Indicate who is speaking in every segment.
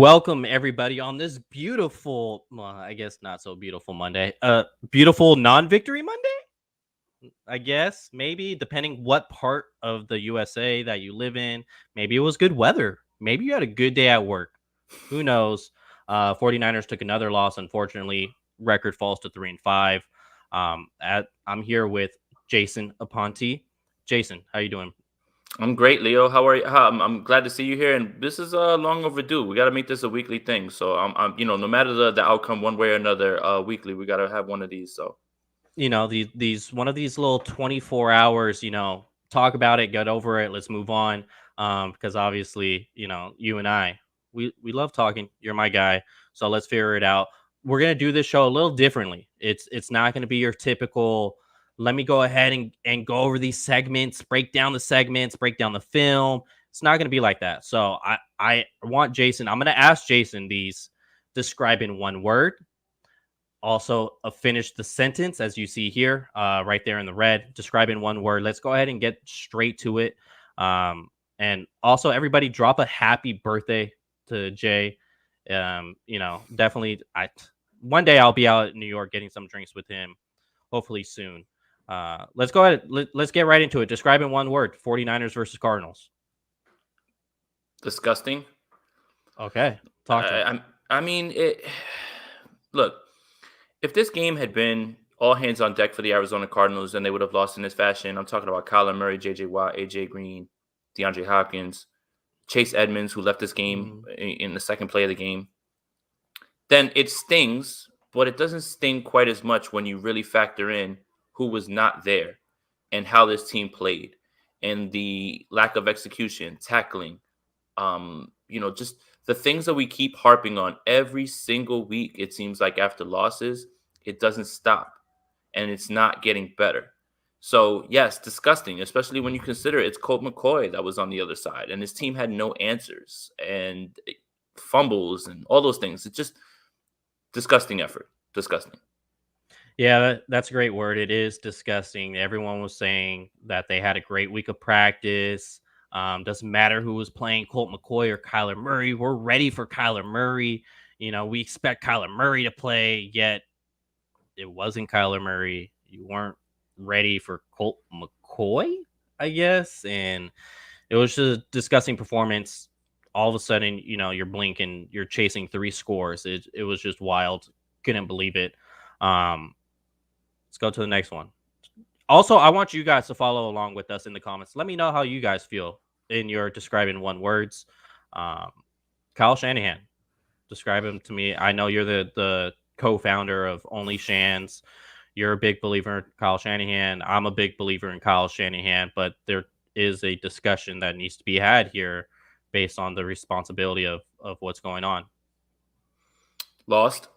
Speaker 1: Welcome everybody on this beautiful, well, I guess not so beautiful Monday. Beautiful non-victory Monday, I guess. Maybe depending what part of the USA that you live in. Maybe it was good weather. Maybe you had a good day at work. Who knows? 49ers took another loss, unfortunately. Record falls to 3-5. I'm here with Jason Aponte. Jason, how you doing?
Speaker 2: I'm great, Leo. How are you? I'm glad to see you here, and this is long overdue. We got to make this a weekly thing. So no matter the outcome, one way or another, weekly, we got to have one of these. So
Speaker 1: These one of these little 24 hours, talk about it, get over it, let's move on. Because obviously, you and I, we love talking. You're my guy, so let's figure it out. We're gonna do this show a little differently. It's not gonna be your typical. Let me go ahead and go over these segments, break down the segments, break down the film. It's not gonna be like that. So I want Jason. I'm gonna ask Jason these. Describe in one word. Also, finish the sentence as you see here, right there in the red. Describe in one word. Let's go ahead and get straight to it. And also, everybody, drop a happy birthday to Jay. Definitely. One day I'll be out in New York getting some drinks with him. Hopefully soon. Let's go ahead. Let's get right into it. Describe in one word. 49ers versus Cardinals.
Speaker 2: disgusting.
Speaker 1: Okay, talk to me.
Speaker 2: I mean, it. Look, if this game had been all hands on deck for the Arizona Cardinals, then they would have lost in this fashion. I'm talking about Kyler Murray, J.J. Watt, A.J. Green, DeAndre Hopkins, Chase Edmonds, who left this game
Speaker 1: Mhm.
Speaker 2: in the second play of the game. Then it stings, but it doesn't sting quite as much when you really factor in who was not there and how this team played and the lack of execution, tackling, just the things that we keep harping on every single week. It seems like after losses, it doesn't stop and it's not getting better. So, yes, disgusting, especially when you consider it's Colt McCoy that was on the other side and his team had no answers and fumbles and all those things. It's just disgusting effort. Disgusting.
Speaker 1: Yeah, that's a great word. It is disgusting. Everyone was saying that they had a great week of practice. Doesn't matter who was playing, Colt McCoy or Kyler Murray. We're ready for Kyler Murray. We expect Kyler Murray to play, yet it wasn't Kyler Murray. You weren't ready for Colt McCoy, I guess. And it was just a disgusting performance. All of a sudden, you're blinking, you're chasing three scores. It was just wild. Couldn't believe it. Um, Let's go to the next one. Also, I want you guys to follow along with us in the comments. Let me know how you guys feel in your describing one words. Um, Kyle Shanahan, describe him to me. I know you're the co-founder of Only Shans. You're a big believer in Kyle Shanahan. I'm a big believer in Kyle Shanahan, but there is a discussion that needs to be had here based on the responsibility of what's going on.
Speaker 2: Lost.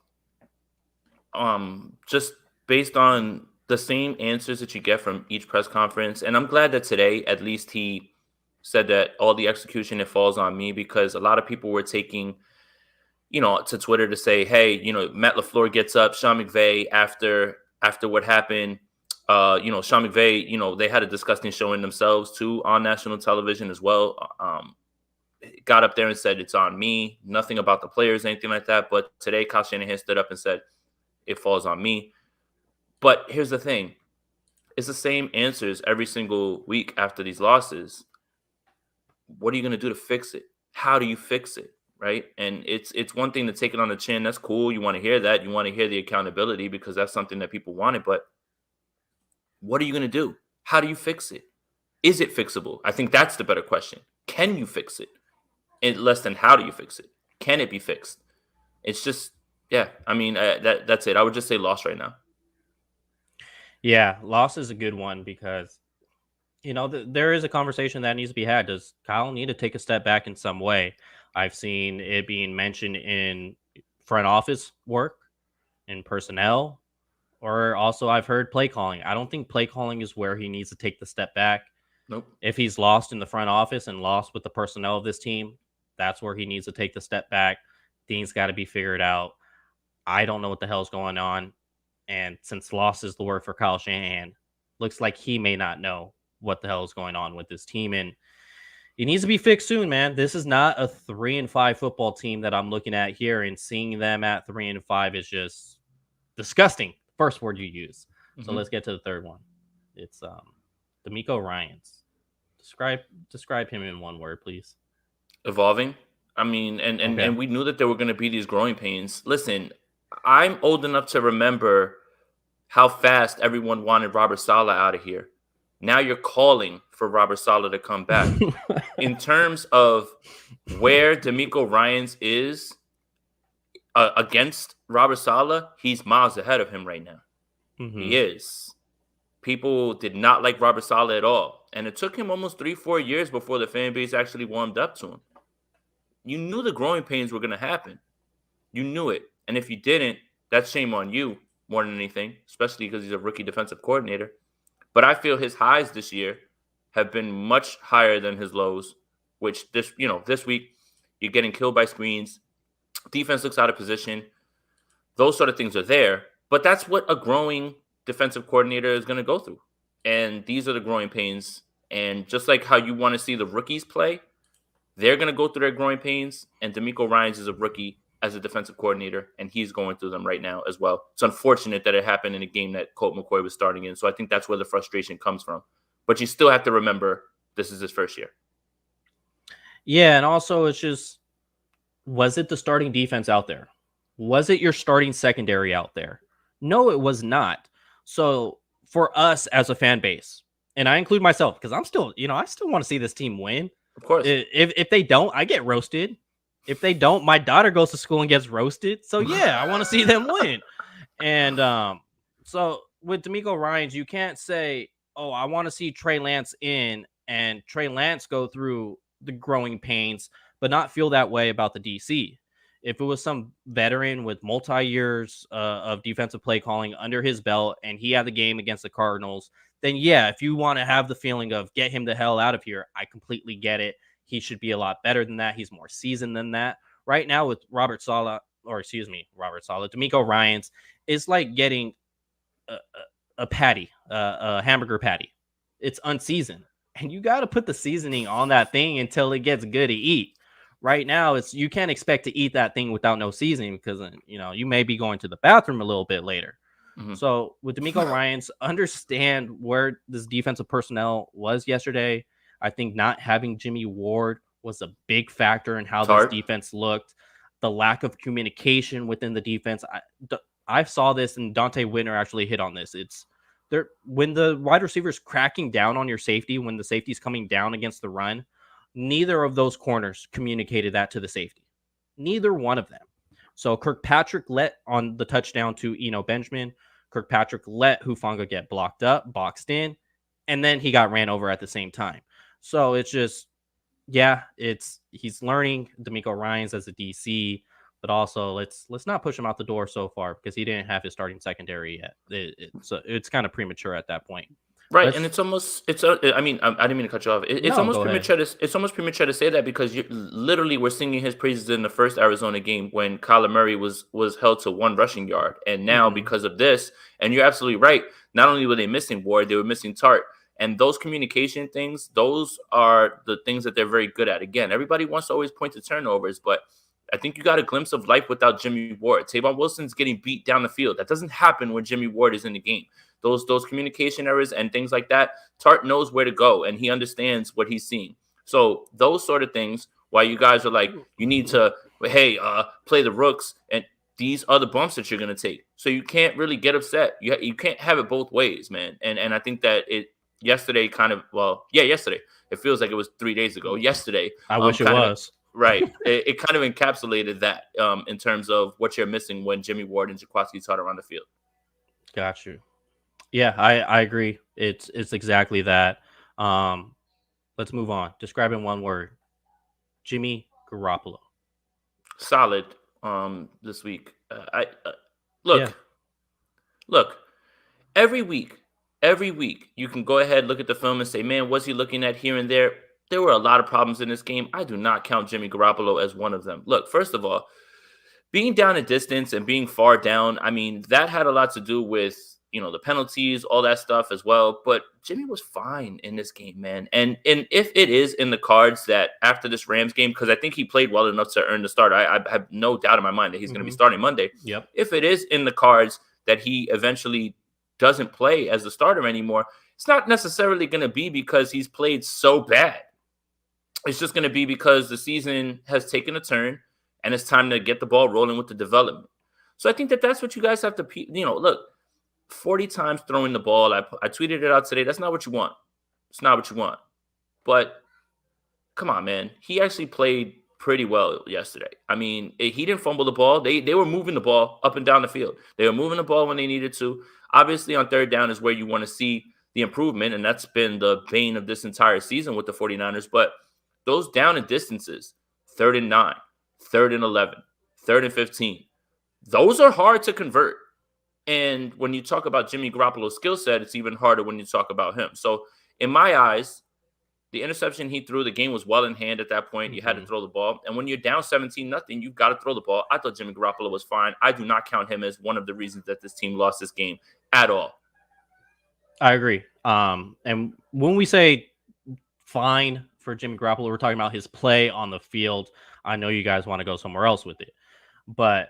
Speaker 2: Just based on the same answers that you get from each press conference. And I'm glad that today, at least he said that all the execution, it falls on me, because a lot of people were taking, to Twitter to say, hey, Matt LaFleur gets up, Sean McVay after what happened. Sean McVay, they had a disgusting showing themselves too on national television as well. Got up there and said, it's on me, nothing about the players, anything like that. But today, Kyle Shanahan stood up and said, it falls on me. But here's the thing. It's the same answers every single week after these losses. What are you going to do to fix it? How do you fix it? Right. And it's one thing to take it on the chin. That's cool. You want to hear that. You want to hear the accountability because that's something that people wanted. But what are you going to do? How do you fix it? Is it fixable? I think that's the better question. Can you fix it? And less than how do you fix it? Can it be fixed? It's just, yeah. I mean, that's it. I would just say loss right now.
Speaker 1: Yeah, loss is a good one because there is a conversation that needs to be had. Does Kyle need to take a step back in some way? I've seen it being mentioned in front office work, in personnel, or also I've heard play calling. I don't think play calling is where he needs to take the step back.
Speaker 2: Nope.
Speaker 1: If he's lost in the front office and lost with the personnel of this team, that's where he needs to take the step back. Things got to be figured out. I don't know what the hell's going on. And since loss is the word for Kyle Shanahan, looks like he may not know what the hell is going on with this team. And It needs to be fixed soon, man. This is not a 3-5 football team that I'm looking at here, and seeing them at 3-5 is just disgusting. First word you use. So
Speaker 2: Hmm.
Speaker 1: let's get to the third one. It's D'Amico Ryans. Describe him in one word, please.
Speaker 2: Evolving. I mean,
Speaker 1: Okay.
Speaker 2: and we knew that there were going to be these growing pains. Listen, I'm old enough to remember how fast everyone wanted Robert Saleh out of here. Now you're calling for Robert Saleh to come back. In terms of where D'Amico Ryans is against Robert Saleh, he's miles ahead of him right now. He
Speaker 1: hmm
Speaker 2: is. People did not like Robert Saleh at all. And it took him almost 3-4 years before the fan base actually warmed up to him. You knew the growing pains were going to happen. You knew it. And if you didn't, that's shame on you more than anything, especially because he's a rookie defensive coordinator. But I feel his highs this year have been much higher than his lows, which this week you're getting killed by screens. Defense looks out of position. Those sort of things are there. But that's what a growing defensive coordinator is going to go through. And these are the growing pains. And just like how you want to see the rookies play, they're going to go through their growing pains. And D'Amico Ryans is a rookie as a defensive coordinator, and he's going through them right now as well. It's unfortunate that it happened in a game that Colt McCoy was starting in. So I think that's where the frustration comes from. But you still have to remember this is his first year.
Speaker 1: Yeah, and also it's just, was it the starting defense out there? Was it your starting secondary out there? No, it was not. So for us as a fan base, and I include myself because I'm still, I still want to see this team win.
Speaker 2: Of course.
Speaker 1: If they don't, I get roasted. If they don't, my daughter goes to school and gets roasted. So yeah, I want to see them win. And so with D'Amico Ryans, you can't say, "Oh, I want to see Trey Lance in," and Trey Lance go through the growing pains, but not feel that way about the DC. If it was some veteran with multi years of defensive play calling under his belt, and he had the game against the Cardinals, then yeah, if you want to have the feeling of get him the hell out of here, I completely get it. He should be a lot better than that. He's more seasoned than that. Right now with Robert Saleh, D'Amico Ryans, it's like getting a patty, a hamburger patty. It's unseasoned, and you got to put the seasoning on that thing until it gets good to eat. Right now, you can't expect to eat that thing without no seasoning because you may be going to the bathroom a little bit later.
Speaker 2: Mm-hmm.
Speaker 1: So with D'Amico Ryans, understand where this defensive personnel was yesterday. I think not having Jimmy Ward was a big factor in how this defense looked. The lack of communication within the defense. I saw this, and Dante Whitner actually hit on this. It's there when the wide receiver's cracking down on your safety, when the safety's coming down against the run, neither of those corners communicated that to the safety. Neither one of them. So Kirkpatrick let on the touchdown to Eno Benjamin. Kirkpatrick let Hufanga get blocked up, boxed in, and then he got ran over at the same time. So it's just, yeah, he's learning D'Amico Ryans as a DC, but also let's not push him out the door so far because he didn't have his starting secondary yet. It's kind of premature at that point.
Speaker 2: Right, and it's almost I mean, I didn't mean to cut you off. It's
Speaker 1: No,
Speaker 2: almost
Speaker 1: go ahead.
Speaker 2: premature. It's almost premature to say that because you literally were singing his praises in the first Arizona game when Kyler Murray was held to 1 rushing yard, and now because of this, and you're absolutely right. Not only were they missing Ward, they were missing Tart, and those communication things, those are the things that they're very good at. Again, everybody wants to always point to turnovers, but I think you got a glimpse of life without Jimmy Ward. Tavon Wilson's getting beat down the field. That doesn't happen when Jimmy Ward is in the game. Those communication errors and things like that, Tart knows where to go and he understands what he's seeing. So those sort of things, why you guys are like, you need to, play the rooks, and these are the bumps that you're going to take. So you can't really get upset. You can't have it both ways, man. And I think that yesterday yesterday. It feels like it was 3 days ago. Yesterday.
Speaker 1: I wish it was.
Speaker 2: Right. It kind of encapsulated that in terms of what you're missing when Jimmy Ward and Jaquaski Tart are on the field.
Speaker 1: Got you. Yeah, I agree. It's exactly that. Let's move on. Describe in one word. Jimmy Garoppolo.
Speaker 2: Solid. This week. Look. Every week you can go ahead, look at the film, and say, man, what's he looking at here and there? There were a lot of problems in this game. I do not count Jimmy Garoppolo as one of them. Look, first of all, being down a distance and being far down, I mean, that had a lot to do with the penalties, all that stuff as well. But Jimmy was fine in this game, man. And if it is in the cards that after this Rams game, because I think he played well enough to earn the start, I have no doubt in my mind that he's going to be starting Monday.
Speaker 1: Yep.
Speaker 2: If it is in the cards that he eventually doesn't play as the starter anymore, it's not necessarily going to be because he's played so bad. It's just going to be because the season has taken a turn and it's time to get the ball rolling with the development. So I think that's what you guys have to, look, 40 times throwing the ball. I tweeted it out today. That's not what you want. It's not what you want. But come on, man. He actually played pretty well yesterday. I mean, he didn't fumble the ball. They were moving the ball up and down the field. They were moving the ball when they needed to. Obviously, on third down is where you want to see the improvement, and that's been the bane of this entire season with the 49ers. But those down and distances, 3rd and 9, 3rd and 11, 3rd and 15, those are hard to convert. And when you talk about Jimmy Garoppolo's skill set, it's even harder when you talk about him. So in my eyes, the interception he threw, the game was well in hand at that point. You had to throw the ball. And when you're down 17-0, you've got to throw the ball. I thought Jimmy Garoppolo was fine. I do not count him as one of the reasons that this team lost this game at all.
Speaker 1: I agree. And when we say fine for Jimmy Garoppolo, we're talking about his play on the field. I know you guys want to go somewhere else with it. But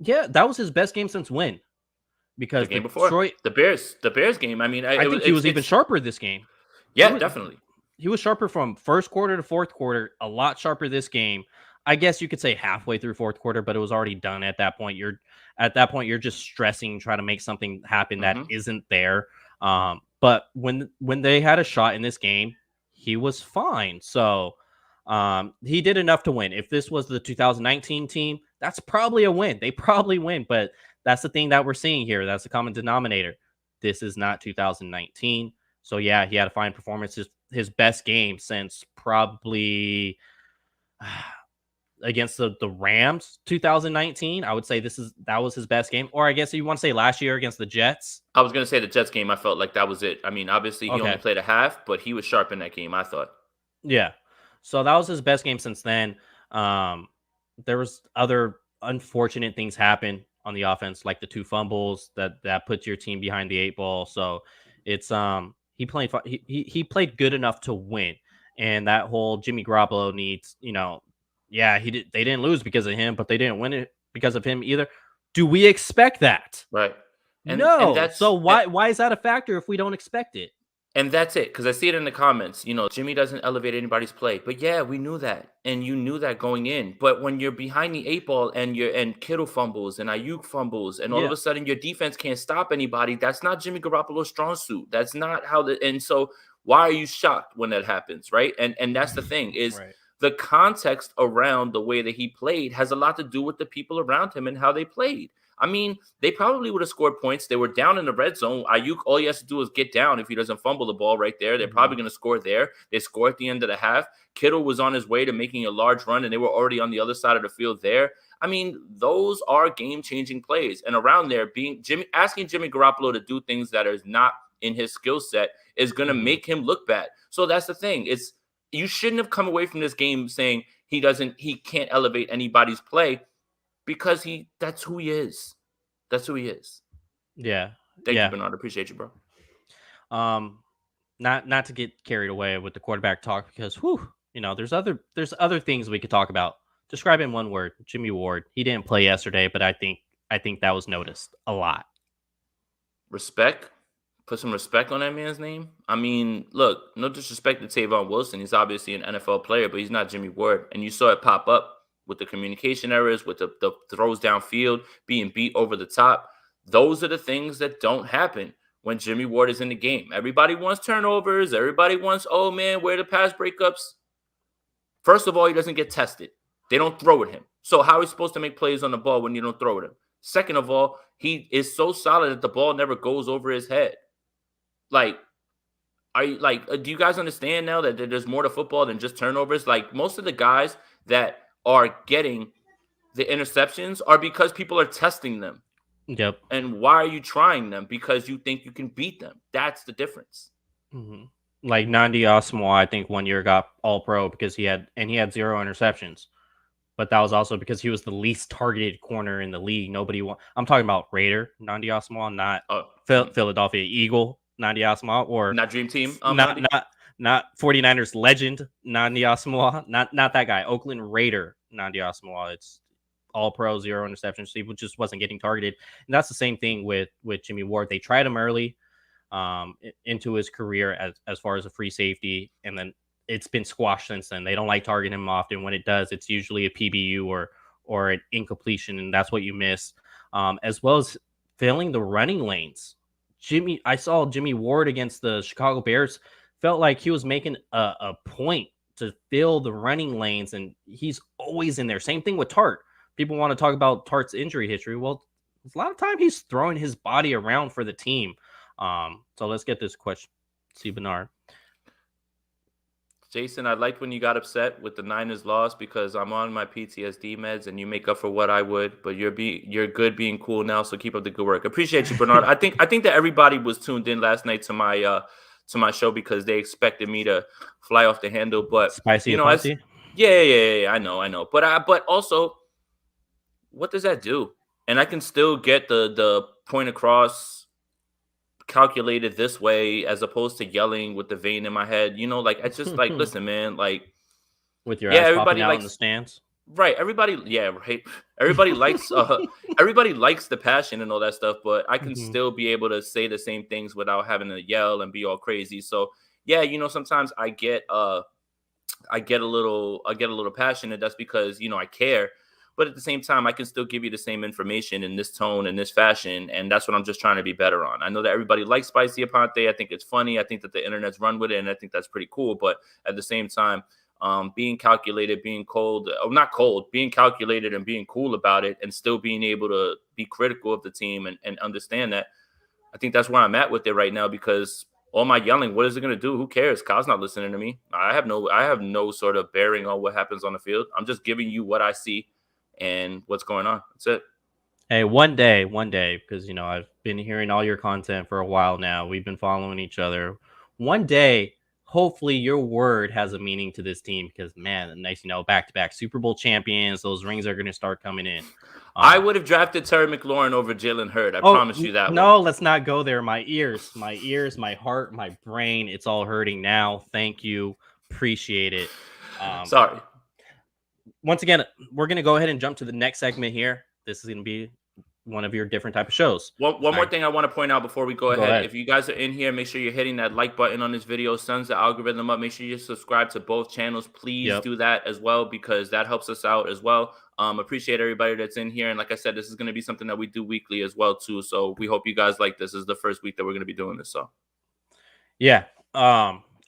Speaker 1: yeah, that was his best game since when? Because
Speaker 2: the game before the Bears game. I mean,
Speaker 1: I think he was even sharper this game.
Speaker 2: Yeah, definitely.
Speaker 1: He was sharper from first quarter to fourth quarter, a lot sharper this game. I guess you could say halfway through fourth quarter, but it was already done at that point. You're just stressing, trying to make something happen that isn't there. But when they had a shot in this game, he was fine. So he did enough to win. If this was the 2019 team, that's probably a win. They probably win, but that's the thing that we're seeing here. That's the common denominator. This is not 2019. So yeah, he had a fine performance. His best game since probably against the Rams 2019. I would say that was his best game. Or I guess you want to say last year against the Jets.
Speaker 2: I was going to say the Jets game. I felt like that was it. I mean, obviously he only played a half, but he was sharp in that game, I thought.
Speaker 1: Yeah. So that was his best game since then. There was other unfortunate things happen on the offense, like the 2 fumbles that puts your team behind the 8 ball. So it's he played good enough to win. And that whole Jimmy Garoppolo needs, they didn't lose because of him, but they didn't win it because of him either. Do we expect that?
Speaker 2: Right.
Speaker 1: No. So why is that a factor if we don't expect it?
Speaker 2: And that's it, because I see it in the comments. Jimmy doesn't elevate anybody's play. But yeah, we knew that. And you knew that going in. But when you're behind the 8 ball and Kittle fumbles and Aiyuk fumbles and all of a sudden your defense can't stop anybody, that's not Jimmy Garoppolo's strong suit. That's not how and so why are you shocked when that happens, right? And that's the thing is the context around the way that he played has a lot to do with the people around him and how they played. I mean, they probably would have scored points. They were down in the red zone. Aiyuk, all he has to do is get down if he doesn't fumble the ball right there. They're probably going to score there. They score at the end of the half. Kittle was on his way to making a large run, and they were already on the other side of the field there. I mean, those are game-changing plays. And around there, asking Jimmy Garoppolo to do things that is not in his skill set is going to make him look bad. So that's the thing. You shouldn't have come away from this game saying he can't elevate anybody's play. Because that's who he is. That's who he is.
Speaker 1: Yeah.
Speaker 2: Thank you, Bernard. Appreciate you, bro.
Speaker 1: Not to get carried away with the quarterback talk because there's other things we could talk about. Describe in one word, Jimmy Ward. He didn't play yesterday, but I think that was noticed a lot.
Speaker 2: Respect. Put some respect on that man's name. I mean, look, no disrespect to Tavon Wilson. He's obviously an NFL player, but he's not Jimmy Ward. And you saw it pop up with the communication errors, with the throws downfield, being beat over the top. Those are the things that don't happen when Jimmy Ward is in the game. Everybody wants turnovers. Everybody wants, oh, man, where are the pass breakups? First of all, he doesn't get tested. They don't throw at him. So how are you supposed to make plays on the ball when you don't throw at him? Second of all, he is so solid that the ball never goes over his head. Do you guys understand now that there's more to football than just turnovers? Like, most of the guys that are getting the interceptions are because people are testing them.
Speaker 1: Yep.
Speaker 2: And why are you trying them? Because you think you can beat them. That's the difference.
Speaker 1: Mm-hmm. Like Nandi Osmo, I think 1 year got All-Pro because he had 0 interceptions. But that was also because he was the least targeted corner in the league. I'm talking about Raider Nandi Osmo, not Philadelphia Eagle, Nandi Asamoah, or
Speaker 2: Not Dream Team,
Speaker 1: not
Speaker 2: Nandi?
Speaker 1: not 49ers legend, Nandi Asamoah, not that guy. Oakland Raider, Nandi Asamoah. It's all pro, 0 interceptions. He just wasn't getting targeted. And that's the same thing with Jimmy Ward. They tried him early into his career as far as a free safety, and then it's been squashed since then. They don't like targeting him often. When it does, it's usually a PBU or an incompletion, and that's what you miss. As well as filling the running lanes. I saw Jimmy Ward against the Chicago Bears. Felt like he was making a point to fill the running lanes, and he's always in there. Same thing with Tart. People want to talk about Tart's injury history. Well, a lot of time he's throwing his body around for the team. So let's get this question. See, Bernard.
Speaker 2: Jason, I liked when you got upset with the Niners loss because I'm on my PTSD meds and you make up for what I would, but you're good being cool now, so keep up the good work. Appreciate you, Bernard. I think that everybody was tuned in last night to my show because they expected me to fly off the handle, but
Speaker 1: Spicy Aponte?
Speaker 2: Yeah, I know. But also, what does that do? And I can still get the point across calculated this way as opposed to yelling with the vein in my head. Like, it's just like, listen, man, like,
Speaker 1: with your ass popping out in the stands.
Speaker 2: Right. Everybody likes everybody likes the passion and all that stuff, but I can still be able to say the same things without having to yell and be all crazy. So yeah, sometimes I get a little passionate. That's because, I care. But at the same time, I can still give you the same information in this tone and this fashion. And that's what I'm just trying to be better on. I know that everybody likes Spicy Aponte. I think it's funny. I think that the internet's run with it. And I think that's pretty cool. But at the same time, being calculated, being not cold, being calculated and being cool about it and still being able to be critical of the team and understand that. I think that's where I'm at with it right now, because all my yelling, what is it going to do? Who cares? Kyle's not listening to me. I have no sort of bearing on what happens on the field. I'm just giving you what I see and what's going on. That's it.
Speaker 1: Hey, one day, because, I've been hearing all your content for a while now. We've been following each other. One day, hopefully your word has a meaning to this team, because, man, nice, back-to-back Super Bowl champions. Those rings are going to start coming in.
Speaker 2: I would have drafted Terry McLaurin over Jalen Hurd. I promise you that.
Speaker 1: No, let's not go there. My ears, my heart, my brain, it's all hurting now. Thank you. Appreciate it.
Speaker 2: Sorry.
Speaker 1: Once again, we're going to go ahead and jump to the next segment here. This is going to be one of your different type of shows.
Speaker 2: One more thing I want to point out before we go ahead. If you guys are in here, make sure you're hitting that like button on this video. Sends the algorithm up. Make sure you subscribe to both channels. Please do that as well, because that helps us out as well. Appreciate everybody that's in here. And like I said, this is going to be something that we do weekly as well too. So we hope you guys like this. This is the first week that we're going to be doing this. So
Speaker 1: yeah,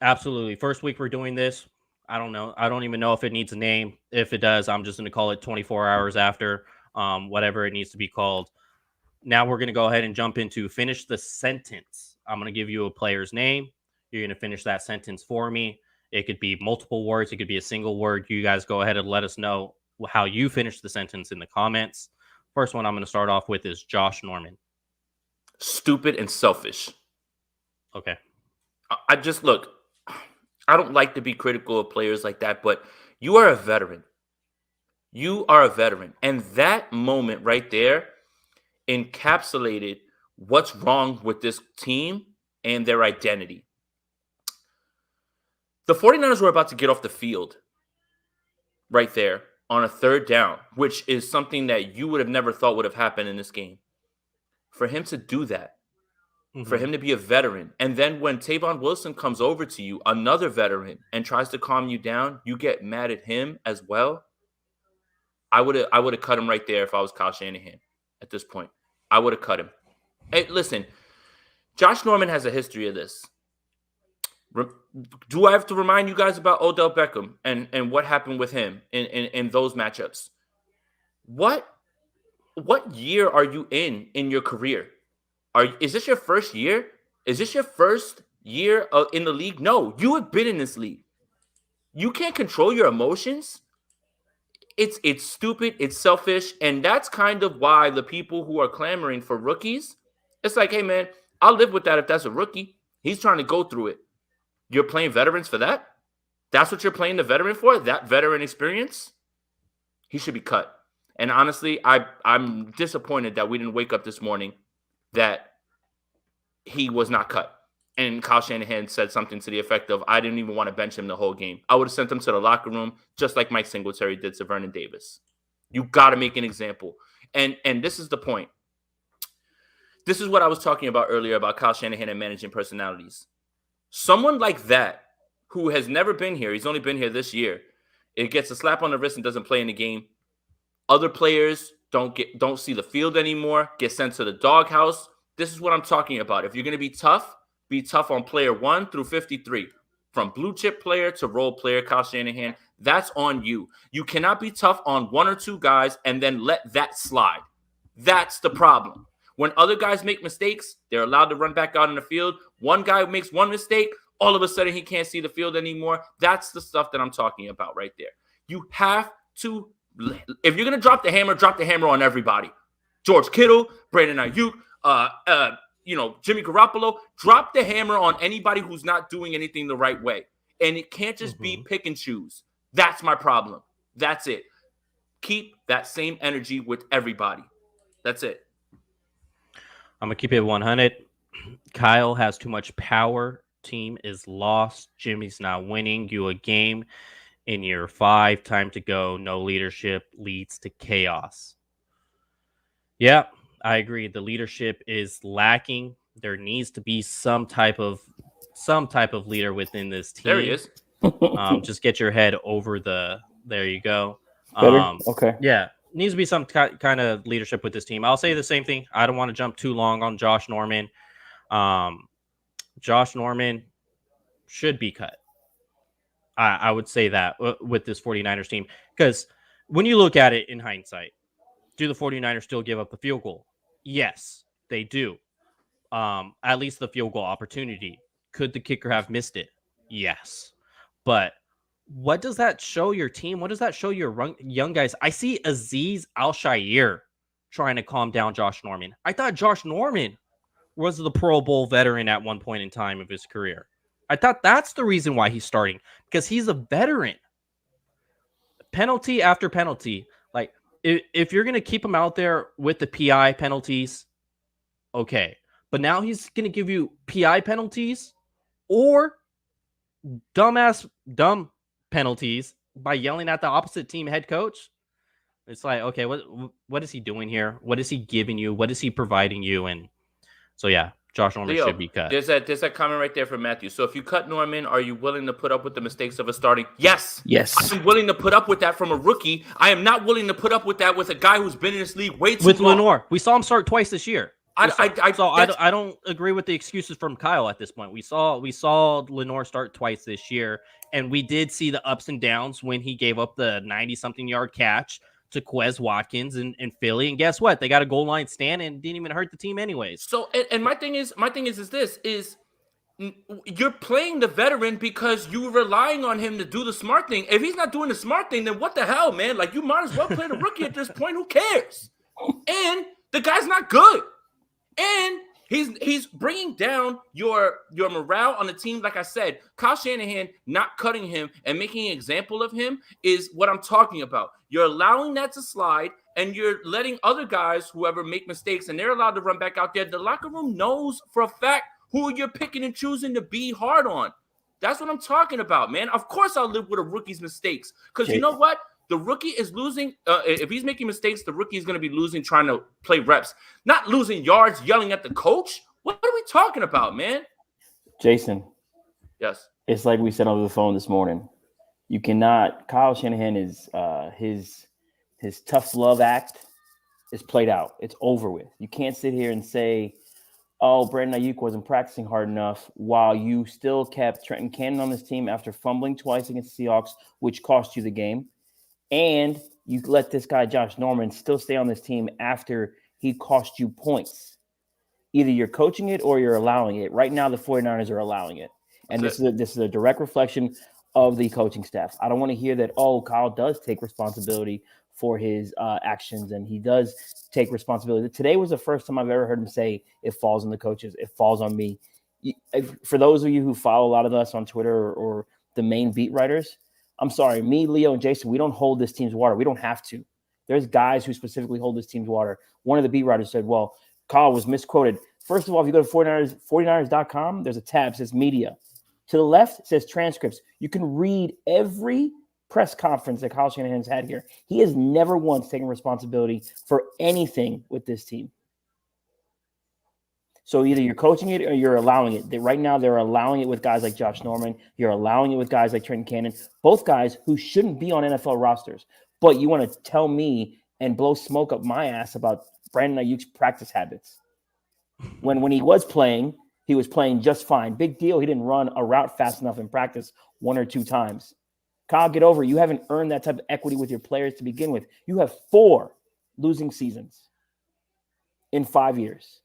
Speaker 1: absolutely. First week we're doing this. I don't know. I don't even know if it needs a name. If it does, I'm just going to call it 24 hours after, whatever it needs to be called. Now we're going to go ahead and jump into finish the sentence. I'm going to give you a player's name. You're going to finish that sentence for me. It could be multiple words. It could be a single word. You guys go ahead and let us know how you finish the sentence in the comments. First one I'm going to start off with is Josh Norman.
Speaker 2: Stupid and selfish.
Speaker 1: Okay.
Speaker 2: I don't like to be critical of players like that, but you are a veteran. You are a veteran. And that moment right there encapsulated what's wrong with this team and their identity. The 49ers were about to get off the field right there on a third down, which is something that you would have never thought would have happened in this game. For him to do that, for him to be a veteran, and then when Tavon Wilson comes over to you, another veteran, and tries to calm you down, you get mad at him as well. I would have cut him right there if I was Kyle Shanahan at this point. I would have cut him. Hey, listen, Josh Norman has a history of this. Do I have to remind you guys about Odell Beckham and what happened with him in those matchups? What year are you in your career? Is this your first year? Is this your first year in the league? No, you have been in this league. You can't control your emotions. It's stupid. It's selfish. And that's kind of why the people who are clamoring for rookies, it's like, hey, man, I'll live with that if that's a rookie. He's trying to go through it. You're playing veterans for that? That's what you're playing the veteran for? That veteran experience? He should be cut. And honestly, I'm disappointed that we didn't wake up this morning that he was not cut. And Kyle Shanahan said something to the effect of, I didn't even want to bench him the whole game. I would have sent him to the locker room just like Mike Singletary did to Vernon Davis. You got to make an example. And this is the point. This is what I was talking about earlier about Kyle Shanahan and managing personalities. Someone like that who has never been here, he's only been here this year, it gets a slap on the wrist and doesn't play in the game. Other players don't see the field anymore, get sent to the doghouse. This is what I'm talking about. If you're going to be tough on player 1 through 53. From blue chip player to role player, Kyle Shanahan, that's on you. You cannot be tough on 1 or 2 guys and then let that slide. That's the problem. When other guys make mistakes, they're allowed to run back out in the field. One guy makes one mistake, all of a sudden he can't see the field anymore. That's the stuff that I'm talking about right there. You have to, if you're going to drop the hammer on everybody. George Kittle, Brandon Aiyuk, Jimmy Garoppolo, drop the hammer on anybody who's not doing anything the right way. And it can't just be pick and choose. That's my problem. That's it. Keep that same energy with everybody. That's it.
Speaker 1: I'm going to keep it 100. Kyle has too much power. Team is lost. Jimmy's not winning you a game in year 5. Time to go. No leadership leads to chaos. Yeah, I agree. The leadership is lacking. There needs to be some type of leader within this team.
Speaker 2: There he is.
Speaker 1: Just get your head over the. There you go.
Speaker 3: Okay.
Speaker 1: Yeah, needs to be some kind of leadership with this team. I'll say the same thing. I don't want to jump too long on Josh Norman. Josh Norman should be cut. I would say that with this 49ers team, because when you look at it in hindsight, do the 49ers still give up the field goal? Yes, they do. At least the field goal opportunity. Could the kicker have missed it? Yes. But what does that show your team? What does that show your young guys? I see Azeez Al-Shaair trying to calm down Josh Norman. I thought Josh Norman was the Pro Bowl veteran at one point in time of his career. I thought that's the reason why he's starting, because he's a veteran. Penalty after penalty. Like, if you're going to keep him out there with the PI penalties, okay. But now he's going to give you PI penalties or dumb penalties by yelling at the opposite team head coach. It's like, okay, what is he doing here? What is he giving you? What is he providing you? And so, yeah, Josh Norman should be cut.
Speaker 2: There's that comment right there from Matthew. So if you cut Norman, are you willing to put up with the mistakes of a starting? Yes.
Speaker 3: I'm
Speaker 2: willing to put up with that from a rookie. I am not willing to put up with that with a guy who's been in this league way too long.
Speaker 1: With Lenoir. We saw him start twice this year. I don't agree with the excuses from Kyle at this point. We saw Lenoir start twice this year, and we did see the ups and downs when he gave up the 90-something yard catch to Quez Watkins and Philly. And guess what? They got a goal line stand and didn't even hurt the team anyways.
Speaker 2: So, and my thing is you're playing the veteran because you're relying on him to do the smart thing. If he's not doing the smart thing, then what the hell, man? Like, you might as well play the rookie at this point. Who cares? And the guy's not good. And he's bringing down your morale on the team. Like I said, Kyle Shanahan not cutting him and making an example of him is what I'm talking about. You're allowing that to slide, and you're letting other guys, whoever, make mistakes, and they're allowed to run back out there. The locker room knows for a fact who you're picking and choosing to be hard on. That's what I'm talking about, man. Of course I'll live with a rookie's mistakes, because you know what? The rookie is losing. If he's making mistakes, the rookie is going to be losing trying to play reps, not losing yards yelling at the coach. What are we talking about, man?
Speaker 3: Jason.
Speaker 2: Yes.
Speaker 3: It's like we said over the phone this morning. You cannot. Kyle Shanahan is his tough love act is played out. It's over with. You can't sit here and say, "Oh, Brandon Aiyuk wasn't practicing hard enough," while you still kept Trenton Cannon on this team after fumbling twice against the Seahawks, which cost you the game. And you let this guy, Josh Norman, still stay on this team after he cost you points. Either you're coaching it or you're allowing it. Right now, the 49ers are allowing it. And this is a direct reflection of the coaching staff. I don't want to hear that, oh, Kyle does take responsibility for his actions, and he does take responsibility. Today was the first time I've ever heard him say it falls on the coaches, it falls on me. For those of you who follow a lot of us on Twitter or the main beat writers, I'm sorry, me, Leo, and Jason, we don't hold this team's water. We don't have to. There's guys who specifically hold this team's water. One of the beat writers said, well, Kyle was misquoted. First of all, if you go to 49ers.com, there's a tab that says media. To the left, it says transcripts. You can read every press conference that Kyle Shanahan's had here. He has never once taken responsibility for anything with this team. So either you're coaching it or you're allowing it. Right now, they're allowing it with guys like Josh Norman. You're allowing it with guys like Trenton Cannon, both guys who shouldn't be on NFL rosters. But you want to tell me and blow smoke up my ass about Brandon Aiyuk's practice habits. When he was playing just fine. Big deal. He didn't run a route fast enough in practice 1 or 2 times. Kyle, get over it. You haven't earned that type of equity with your players to begin with. You have 4 losing seasons in 5 years.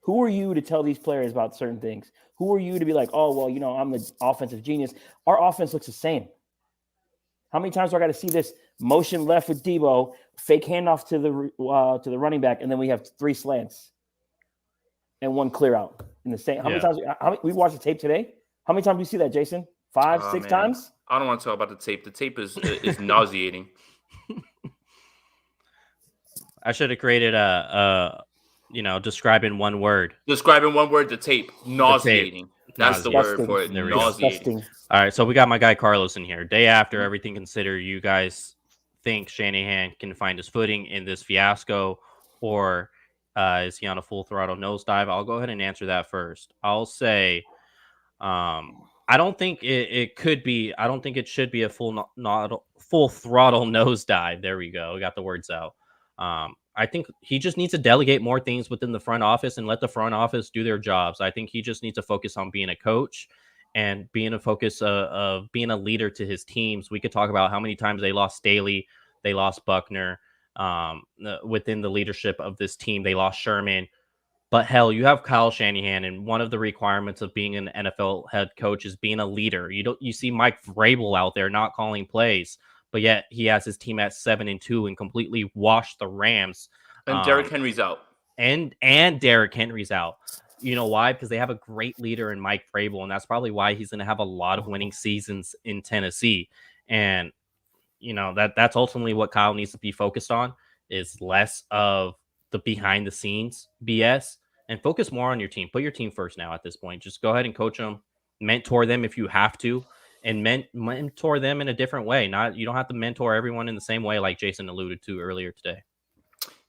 Speaker 3: Who are you to tell these players about certain things? Who are you to be like, oh, well, I'm the offensive genius. Our offense looks the same. How many times do I got to see this motion left with Debo, fake handoff to the running back, and then we have 3 slants and 1 clear out in the same? How many times? We watched the tape today. How many times do you see that, Jason? 5, 6 times?
Speaker 2: I don't want to talk about the tape. The tape is nauseating.
Speaker 1: I should have created describe in one word.
Speaker 2: Describe in one word the tape. Nauseating. That's the word for it.
Speaker 3: Nauseating.
Speaker 1: All right, so we got my guy Carlos in here. Day after everything considered, you guys think Shanahan can find his footing in this fiasco, or is he on a full throttle nosedive? I'll go ahead and answer that first. I'll say, I don't think it could be. I don't think it should be a full throttle nosedive. There we go. We got the words out. I think he just needs to delegate more things within the front office and let the front office do their jobs. I think he just needs to focus on being a coach and being a focus of being a leader to his teams. We could talk about how many times they lost Staley, they lost Buckner within the leadership of this team. They lost Sherman. But hell, you have Kyle Shanahan, and one of the requirements of being an NFL head coach is being a leader. You see Mike Vrabel out there not calling plays, but yet he has his team at 7-2 and completely washed the Rams.
Speaker 2: And Derrick Henry's out.
Speaker 1: And Derrick Henry's out. You know why? Because they have a great leader in Mike Vrabel, and that's probably why he's going to have a lot of winning seasons in Tennessee. And that's ultimately what Kyle needs to be focused on, is less of the behind the scenes BS and focus more on your team. Put your team first now at this point. Just go ahead and coach them, mentor them if you have to, and mentor them in a different way. You don't have to mentor everyone in the same way, like Jason alluded to earlier today.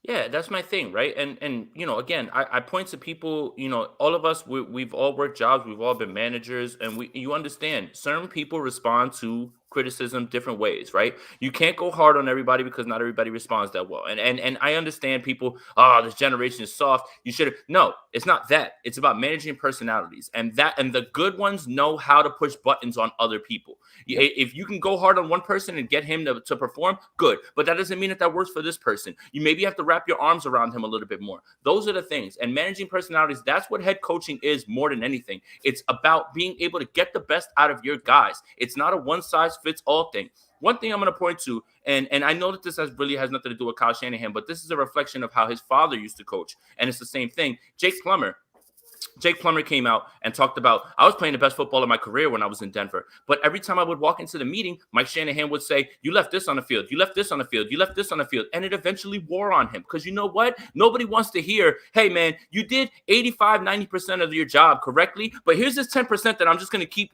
Speaker 2: Yeah, that's my thing, right? And again, I point to people, all of us, we've all worked jobs, we've all been managers, and you understand certain people respond to criticism different ways, right? You can't go hard on everybody because not everybody responds that well. And I understand people, this generation is soft. You should have. No, it's not that. It's about managing personalities, and the good ones know how to push buttons on other people. If you can go hard on one person and get him to perform, good. But that doesn't mean that works for this person. You maybe have to wrap your arms around him a little bit more. Those are the things. And managing personalities, that's what head coaching is more than anything. It's about being able to get the best out of your guys. It's not a one-size-fits-all thing. One thing I'm going to point to, and I know that this really has nothing to do with Kyle Shanahan, but this is a reflection of how his father used to coach. And it's the same thing. Jake Plummer came out and talked about, I was playing the best football of my career when I was in Denver. But every time I would walk into the meeting, Mike Shanahan would say, you left this on the field. You left this on the field. You left this on the field. And it eventually wore on him. Because you know what? Nobody wants to hear, hey, man, you did 85, 90% of your job correctly. But here's this 10% that I'm just going to keep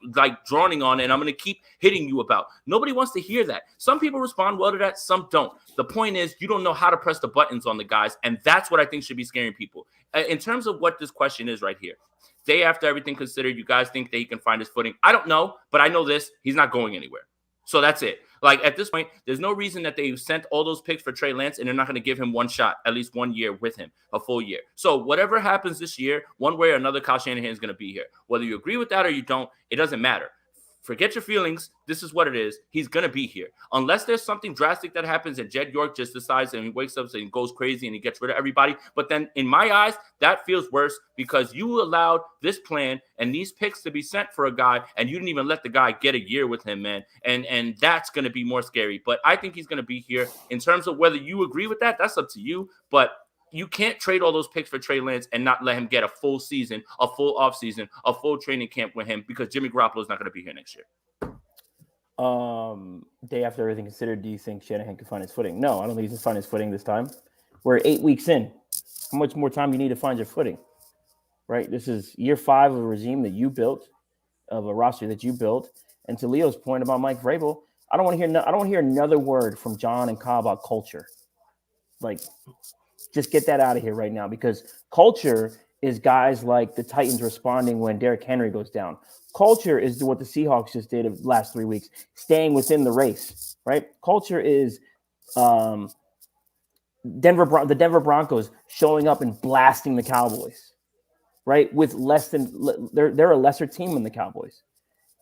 Speaker 2: droning on and I'm going to keep hitting you about. Nobody wants to hear that. Some people respond well to that. Some don't. The point is you don't know how to press the buttons on the guys. And that's what I think should be scaring people. In terms of what this question is right here, day after everything considered, you guys think that he can find his footing? I don't know, but I know this. He's not going anywhere. So that's it. At this point, there's no reason that they sent all those picks for Trey Lance and they're not going to give him one shot, at least 1 year with him, a full year. So whatever happens this year, one way or another, Kyle Shanahan is going to be here. Whether you agree with that or you don't, it doesn't matter. Forget your feelings. This is what it is. He's going to be here. Unless there's something drastic that happens and Jed York just decides and he wakes up and goes crazy and he gets rid of everybody. But then in my eyes, that feels worse because you allowed this plan and these picks to be sent for a guy and you didn't even let the guy get a year with him, man. And that's going to be more scary. But I think he's going to be here. In terms of whether you agree with that, that's up to you. But you can't trade all those picks for Trey Lance and not let him get a full season, a full offseason, a full training camp with him because Jimmy Garoppolo is not going to be here next year.
Speaker 3: Day after everything considered, do you think Shanahan can find his footing? No, I don't think he's going to find his footing this time. We're 8 weeks in. How much more time do you need to find your footing? right? This is year 5 of a regime that you built, of a roster that you built. And to Leo's point about Mike Vrabel, I don't want to hear another word from John and Kyle about culture. Like, just get that out of here right now, because culture is guys like the Titans responding when Derrick Henry goes down. Culture is what the Seahawks just did the last 3 weeks, staying within the race, right? Culture is the Denver Broncos showing up and blasting the Cowboys, right? With less than they're a lesser team than the Cowboys.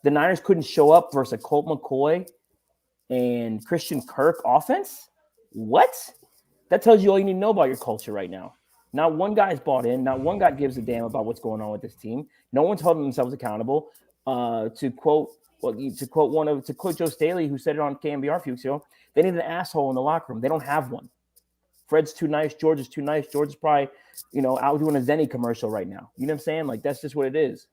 Speaker 3: The Niners couldn't show up versus a Colt McCoy and Christian Kirk offense. What? That tells you all you need to know about your culture right now. Not one guy's bought in. Not one guy gives a damn about what's going on with this team. No one's holding themselves accountable. To quote Joe Staley, who said it on KMBR a few weeks ago, they need an asshole in the locker room. They don't have one. Fred's too nice. George is too nice. George is probably, out doing a Zenny commercial right now. You know what I'm saying? Like, that's just what it is.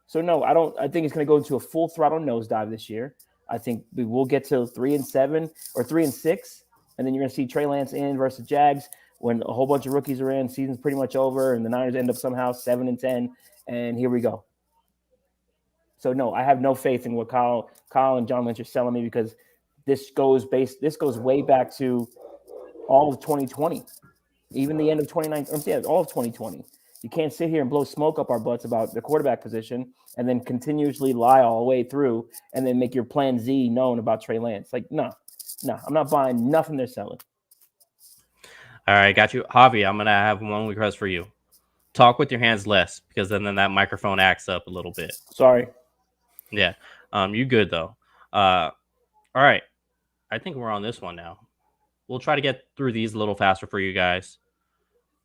Speaker 3: So no, I think it's going to go into a full throttle nosedive this year. I think we will get to 3-7 or 3-6. And then you're going to see Trey Lance in versus Jags when a whole bunch of rookies are in. Season's pretty much over, and the Niners end up somehow 7-10, and here we go. So no, I have no faith in what Kyle and John Lynch are selling me, because this goes way back to all of 2020, even the end of 2019. All of 2020. You can't sit here and blow smoke up our butts about the quarterback position and then continuously lie all the way through and then make your plan Z known about Trey Lance. Like, no, I'm not buying nothing they're selling.
Speaker 1: All right, got you. Javi, I'm going to have one request for you. Talk with your hands less, because then that microphone acts up a little bit.
Speaker 3: Sorry.
Speaker 1: Yeah. You good, though. All right. I think we're on this one now. We'll try to get through these a little faster for you guys.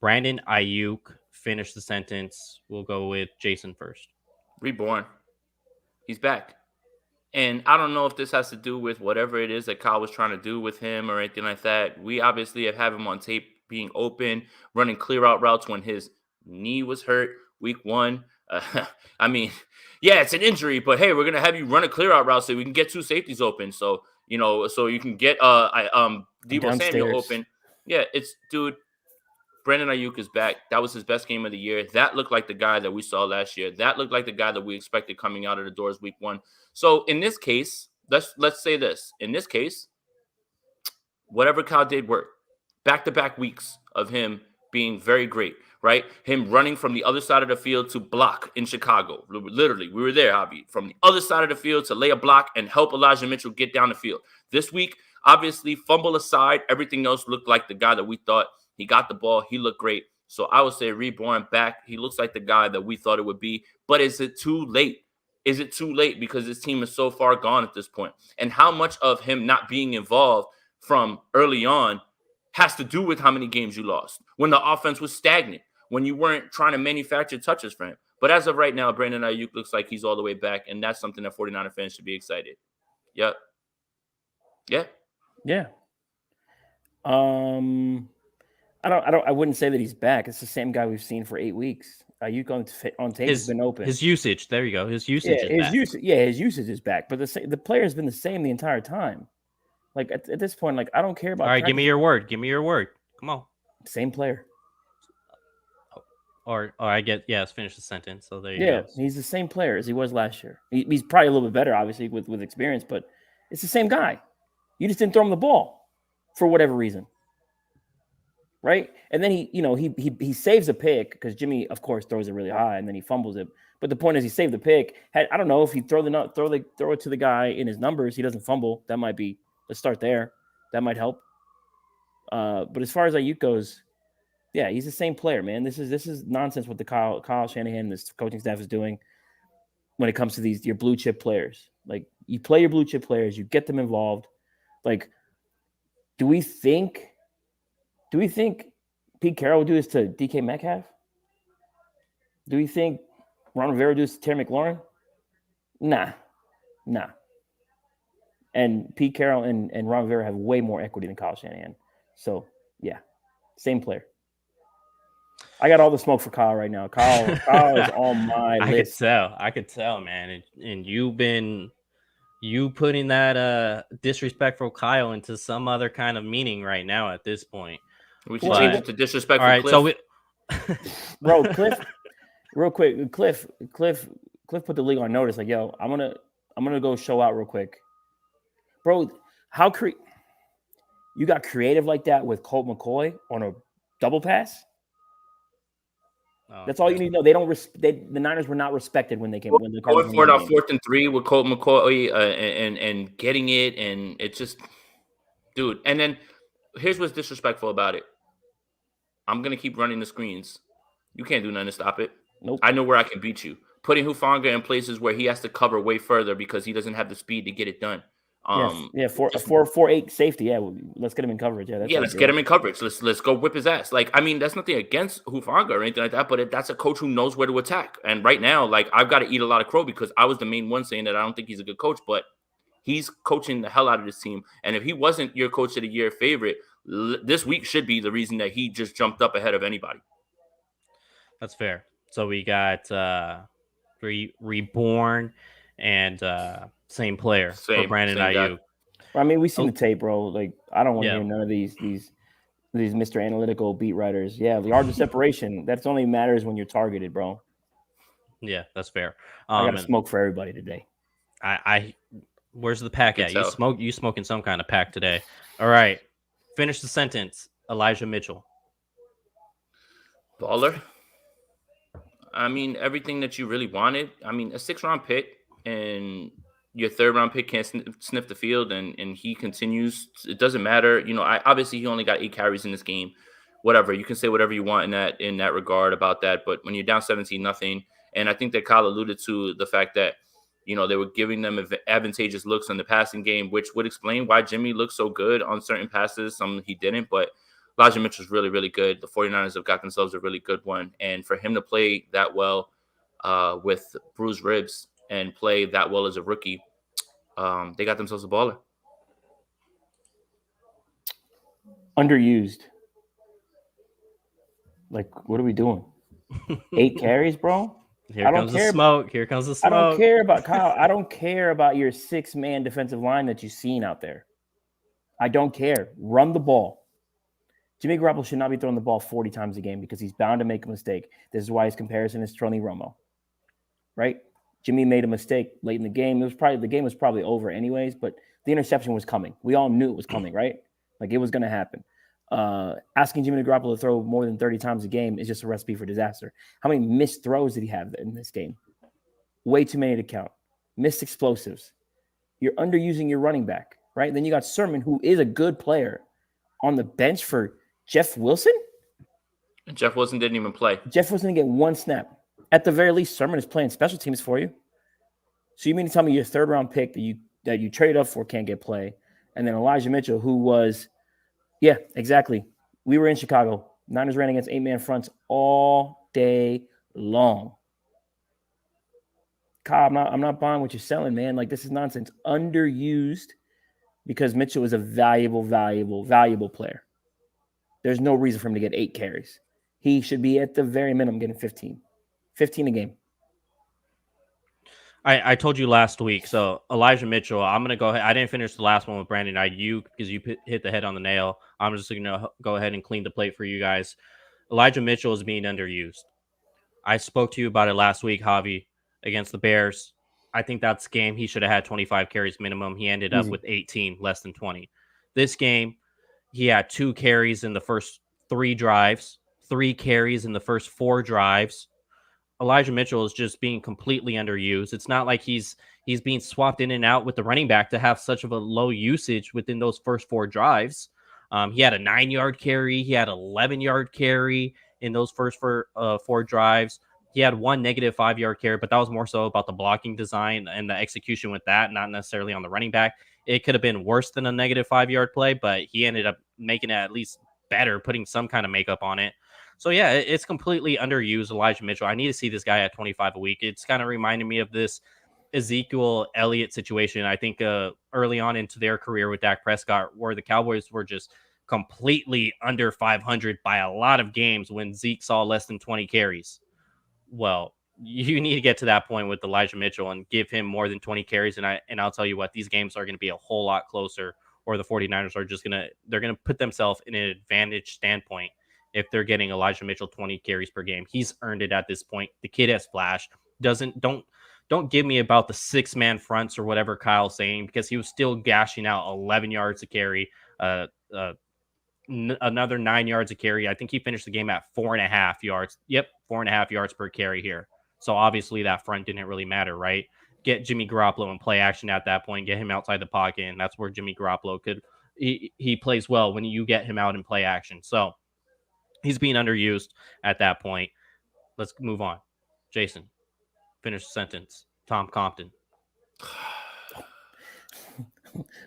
Speaker 1: Brandon Aiyuk, finish the sentence. We'll go with Jason first.
Speaker 2: Reborn. He's back. And I don't know if this has to do with whatever it is that Kyle was trying to do with him or anything like that. We obviously have him on tape being open, running clear out routes when his knee was hurt week 1. I mean, yeah, it's an injury, but hey, we're going to have you run a clear out route so we can get 2 safeties open. So, so you can get Deebo Samuel open. Yeah, dude, Brandon Aiyuk is back. That was his best game of the year. That looked like the guy that we saw last year. That looked like the guy that we expected coming out of the doors week 1. So in this case, let's say this. In this case, whatever Kyle did worked. Back-to-back weeks of him being very great, right? Him running from the other side of the field to block in Chicago. Literally, we were there, Javi. From the other side of the field to lay a block and help Elijah Mitchell get down the field. This week, obviously, fumble aside, everything else looked like the guy that we thought. He got the ball. He looked great. So I would say reborn back. He looks like the guy that we thought it would be. But is it too late? Is it too late because this team is so far gone at this point? And how much of him not being involved from early on has to do with how many games you lost when the offense was stagnant, when you weren't trying to manufacture touches for him? But as of right now, Brandon Aiyuk looks like he's all the way back, and that's something that 49er fans should be excited. Yep. Yeah.
Speaker 3: Yeah. I wouldn't say that he's back. It's the same guy we've seen for 8 weeks. Aiyuk on tape has been open.
Speaker 1: His usage, there you go. His usage is back.
Speaker 3: His usage is back. But the player has been the same the entire time. Like at this point, like I don't care about.
Speaker 1: All right, give me your word. Give me your word. Come on.
Speaker 3: Same player.
Speaker 1: Or I get let's finish the sentence. So there you go.
Speaker 3: Yeah, he's the same player as he was last year. He's probably a little bit better, obviously, with experience, but it's the same guy. You just didn't throw him the ball for whatever reason. Right? And then he saves a pick because Jimmy, of course, throws it really high and then he fumbles it. But the point is he saved the pick. I don't know if he throw it to the guy in his numbers, he doesn't fumble. That might be, let's start there. That might help. But as far as Aiyuk goes, yeah, he's the same player, man. This is nonsense what the Kyle Shanahan and this coaching staff is doing when it comes to your blue chip players. Like, you play your blue chip players, you get them involved. Like, do we think Pete Carroll would do this to DK Metcalf? Do we think Ron Rivera would do this to Terry McLaurin? Nah. And Pete Carroll and Ron Rivera have way more equity than Kyle Shanahan. So, yeah, same player. I got all the smoke for Kyle right now. Kyle is on my list.
Speaker 1: I could tell, man. And you putting that disrespectful Kyle into some other kind of meaning right now at this point.
Speaker 2: We should change it to disrespectful.
Speaker 1: All right,
Speaker 2: Cliff.
Speaker 1: so
Speaker 3: Bro, Cliff. real quick, Cliff put the league on notice. Like, yo, I'm gonna go show out real quick, bro. How you got creative like that with Colt McCoy on a double pass? That's all you need to know. They don't. The Niners were not respected when they came when the Cardinals
Speaker 2: Going
Speaker 3: came
Speaker 2: for it
Speaker 3: into the
Speaker 2: on
Speaker 3: game.
Speaker 2: 4th and 3 with Colt McCoy and getting it, and it's just, dude. And then here's what's disrespectful about it. I'm gonna keep running the screens. You can't do nothing to stop it.
Speaker 3: Nope.
Speaker 2: I know where I can beat you. Putting Hufanga in places where he has to cover way further because he doesn't have the speed to get it done.
Speaker 3: Four eight safety. Yeah, let's get him in coverage. Yeah, that's
Speaker 2: let's get him in coverage. Let's go whip his ass. Like, I mean, that's nothing against Hufanga or anything like that, but that's a coach who knows where to attack. And right now, like, I've got to eat a lot of crow because I was the main one saying that I don't think he's a good coach, but he's coaching the hell out of this team. And if he wasn't your coach of the year favorite, this week should be the reason that he just jumped up ahead of anybody.
Speaker 1: That's fair. So we got reborn and same player for Brandon Aiyuk.
Speaker 3: I mean, we've seen the tape, bro. Like, I don't want to hear none of these Mr. Analytical beat writers. Yeah, the yards of separation. That's only matters when you're targeted, bro.
Speaker 1: Yeah, that's fair.
Speaker 3: I got to smoke for everybody today.
Speaker 1: Where's the pack at? You smoking some kind of pack today. All right. Finish the sentence. Elijah Mitchell.
Speaker 2: Baller. I mean, everything that you really wanted. I mean, a 6th-round pick and your 3rd-round pick can't sniff the field, and he continues. It doesn't matter. You know, obviously he only got 8 carries in this game. Whatever. You can say whatever you want in that regard about that. But when you're down 17-0, and I think that Kyle alluded to the fact that, you know, they were giving them advantageous looks on the passing game, which would explain why Jimmy looked so good on certain passes. Some he didn't, but Elijah Mitchell's really, really good. The 49ers have got themselves a really good one. And for him to play that well with bruised ribs and play that well as a rookie, they got themselves a baller.
Speaker 3: Underused. Like, what are we doing? 8 carries, bro?
Speaker 1: Here comes the smoke.
Speaker 3: I don't care about Kyle. I don't care about your 6-man defensive line that you've seen out there. I don't care. Run the ball. Jimmy Garoppolo should not be throwing the ball 40 times a game because he's bound to make a mistake. This is why his comparison is Tony Romo, right? Jimmy made a mistake late in the game. The game was probably over anyways, but the interception was coming. We all knew it was coming, right? Like, it was going to happen. Asking Jimmy Garoppolo to throw more than 30 times a game is just a recipe for disaster. How many missed throws did he have in this game? Way too many to count. Missed explosives. You're underusing your running back, right? Then you got Sermon, who is a good player, on the bench for Jeff Wilson?
Speaker 2: Jeff Wilson didn't even play.
Speaker 3: Jeff Wilson didn't get 1 snap. At the very least, Sermon is playing special teams for you. So you mean to tell me your 3rd-round pick that you traded up for can't get play, and then Elijah Mitchell, who was, yeah, exactly. We were in Chicago. Niners ran against 8-man fronts all day long. Kyle, I'm not buying what you're selling, man. Like, this is nonsense. Underused because Mitchell is a valuable player. There's no reason for him to get 8 carries. He should be at the very minimum getting 15 a game.
Speaker 1: I told you last week. So Elijah Mitchell, I'm going to go ahead. I didn't finish the last one with Brandon Aiyuk because you hit the head on the nail. I'm just going to go ahead and clean the plate for you guys. Elijah Mitchell is being underused. I spoke to you about it last week, Javi, against the Bears. I think that's game he should have had 25 carries minimum. He ended up with 18, less than 20. This game, he had 2 carries in the first 3 drives, 3 carries in the first 4 drives. Elijah Mitchell is just being completely underused. It's not like he's being swapped in and out with the running back to have such of a low usage within those first 4 drives. He had a 9-yard carry. He had an 11-yard carry in those first 4 drives. He had 1 negative 5-yard carry, but that was more so about the blocking design and the execution with that, not necessarily on the running back. It could have been worse than a negative 5-yard play, but he ended up making it at least better, putting some kind of makeup on it. So, yeah, it's completely underused, Elijah Mitchell. I need to see this guy at 25 a week. It's kind of reminding me of this Ezekiel Elliott situation. I think early on into their career with Dak Prescott, where the Cowboys were just completely under 500 by a lot of games when Zeke saw less than 20 carries. Well, you need to get to that point with Elijah Mitchell and give him more than 20 carries. And I'll tell you what, these games are going to be a whole lot closer, or the 49ers are just they're going to put themselves in an advantage standpoint if they're getting Elijah Mitchell 20 carries per game. He's earned it at this point. The kid has flashed. Don't give me about the 6-man fronts or whatever Kyle's saying, because he was still gashing out 11 yards a carry, another 9 yards a carry. I think he finished the game at 4.5 yards. Yep, 4.5 yards per carry here. So obviously that front didn't really matter, right? Get Jimmy Garoppolo in play action at that point, get him outside the pocket, and that's where Jimmy Garoppolo he plays well when you get him out in play action. So he's being underused at that point. Let's move on. Jason, finish the sentence. Tom Compton.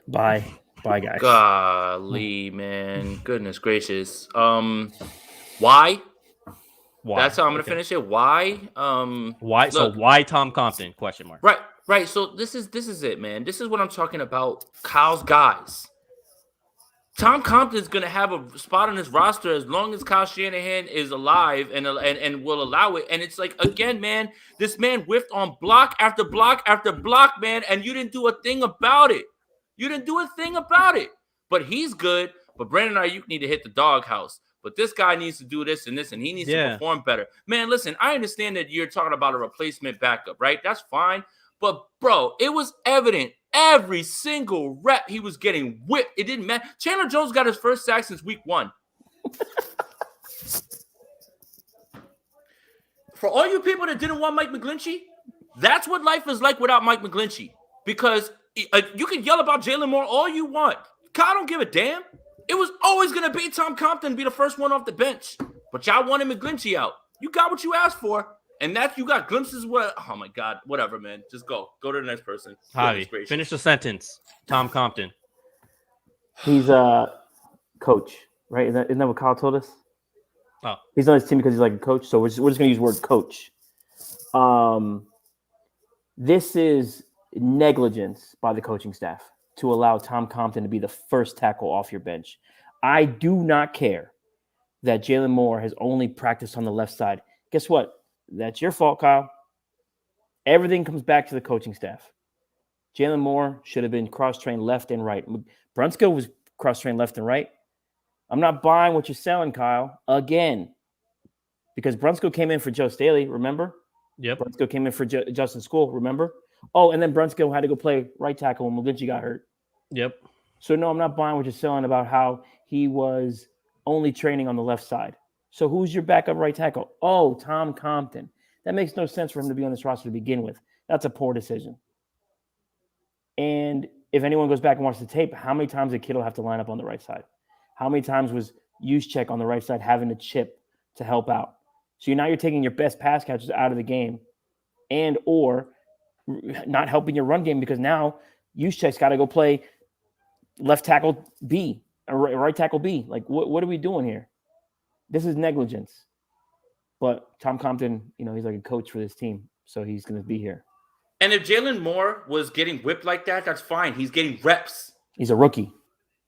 Speaker 3: Bye, guys.
Speaker 2: Golly, man. Goodness gracious. Why? That's how I'm gonna finish it. Why?
Speaker 1: Why? So why Tom Compton? Question mark.
Speaker 2: Right. So this is it, man. This is what I'm talking about. Kyle's guys. Tom Compton is gonna have a spot on his roster as long as Kyle Shanahan is alive and will allow it. And it's like, again, man, this man whiffed on block after block after block, man, and you didn't do a thing about it. But he's good. But Brandon Aiyuk need to hit the doghouse. But this guy needs to do this and this, and he needs to perform better. Man, listen, I understand that you're talking about a replacement backup, right? That's fine. But, bro, it was evident every single rep he was getting whipped. It didn't matter. Chandler Jones got his first sack since week 1. For all you people that didn't want Mike McGlinchey, that's what life is like without Mike McGlinchey. Because you can yell about Jalen Moore all you want. Kyle don't give a damn. It was always going to be Tom Compton be the first one off the bench. But y'all wanted McGlinchey out. You got what you asked for. And that you got glimpses where, oh my God, whatever, man. Just go. Go to the next person.
Speaker 1: Javi, finish the sentence. Tom Compton.
Speaker 3: He's a coach, right? Isn't that what Kyle told us?
Speaker 1: Oh.
Speaker 3: He's on his team because he's like a coach. So we're just going to use the word coach. This is negligence by the coaching staff to allow Tom Compton to be the first tackle off your bench. I do not care that Jalen Moore has only practiced on the left side. Guess what? That's your fault, Kyle. Everything comes back to the coaching staff. Jalen Moore should have been cross-trained left and right. Brunskill was cross-trained left and right. I'm not buying what you're selling, Kyle, again. Because Brunskill came in for Joe Staley, remember?
Speaker 1: Yep.
Speaker 3: Brunskill came in for Justin School, remember? Oh, and then Brunskill had to go play right tackle when McGlinchey got hurt.
Speaker 1: Yep.
Speaker 3: So, no, I'm not buying what you're selling about how he was only training on the left side. So who's your backup right tackle? Oh, Tom Compton. That makes no sense for him to be on this roster to begin with. That's a poor decision. And if anyone goes back and watches the tape, how many times did Kittle have to line up on the right side? How many times was Juszczyk on the right side having to chip to help out? So now you're taking your best pass catchers out of the game and or not helping your run game because now Juszczyk's got to go play left tackle B or right tackle B. Like, what are we doing here? This is negligence. But Tom Compton, he's like a coach for this team, so he's going to be here.
Speaker 2: And if Jalen Moore was getting whipped like that, that's fine. He's getting reps.
Speaker 3: He's a rookie.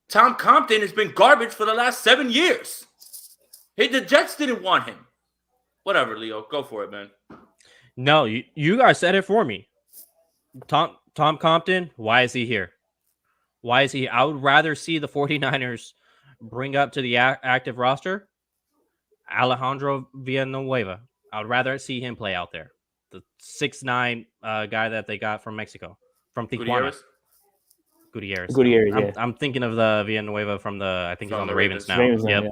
Speaker 2: Tom Compton has been garbage for the last 7 years. Hey, the Jets didn't want him. Whatever, Leo. Go for it, man.
Speaker 1: No, you guys said it for me. Tom Compton, why is he here? Why is he? I would rather see the 49ers bring up to the active roster Alejandro Villanueva. I would rather see him play out there. The 6'9" guy that they got from Mexico, from Tijuana. Gutierrez.
Speaker 3: Yeah.
Speaker 1: I'm thinking of the Villanueva from I think he's on the Ravens now.
Speaker 3: Yep.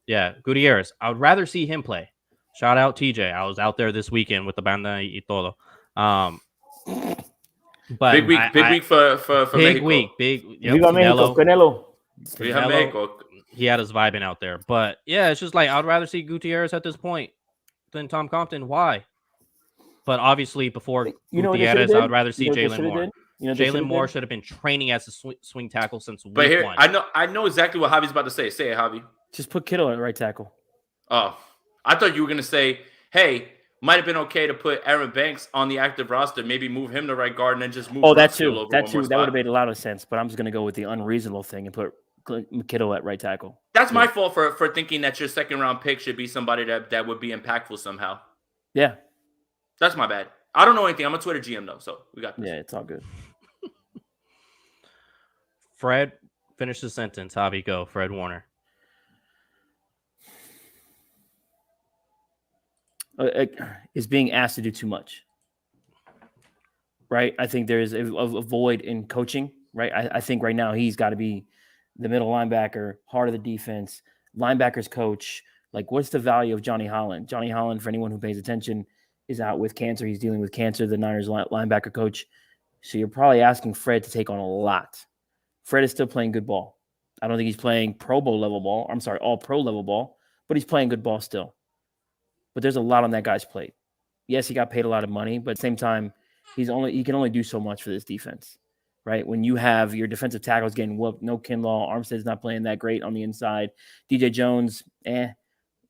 Speaker 1: Yeah, Gutierrez. I would rather see him play. Shout out TJ. I was out there this weekend with the banda y todo. But
Speaker 2: big week for
Speaker 1: big
Speaker 2: Mexico.
Speaker 1: Week.
Speaker 3: Viva Mexico, Canelo.
Speaker 1: He had us vibing out there. But yeah, it's just like I'd rather see Gutierrez at this point than Tom Compton. Why? But obviously, before Gutierrez, I would rather see Jalen Moore. Jalen Moore should have been training as a swing tackle since week 1.
Speaker 2: I know exactly what Javi's about to say. Say it, Javi.
Speaker 3: Just put Kittle at right tackle.
Speaker 2: Oh, I thought you were going to say, hey, might have been okay to put Aaron Banks on the active roster, maybe move him to right guard and then just move
Speaker 3: that too. That would have made a lot of sense, but I'm just going to go with the unreasonable thing and put Kittle at right tackle.
Speaker 2: That's my fault for thinking that your second round pick should be somebody that would be impactful somehow.
Speaker 3: Yeah.
Speaker 2: That's my bad. I don't know anything. I'm a Twitter GM though, so we got this.
Speaker 3: Yeah, it's all good.
Speaker 1: Fred, finish the sentence. Javi, go. Fred Warner.
Speaker 3: is being asked to do too much. Right? I think there's a void in coaching. Right? I think right now he's got to be the middle linebacker, heart of the defense, linebackers coach. Like, what's the value of Johnny Holland? Johnny Holland, for anyone who pays attention, is out with cancer. He's dealing with cancer, the Niners linebacker coach. So you're probably asking Fred to take on a lot. Fred is still playing good ball. I don't think he's playing Pro Bowl level ball. I'm sorry, all pro level ball, but he's playing good ball still. But there's a lot on that guy's plate. Yes, he got paid a lot of money, but at the same time, he can only do so much for this defense, right? When you have your defensive tackles getting whooped, no Kinlaw, Armstead's not playing that great on the inside. DJ Jones,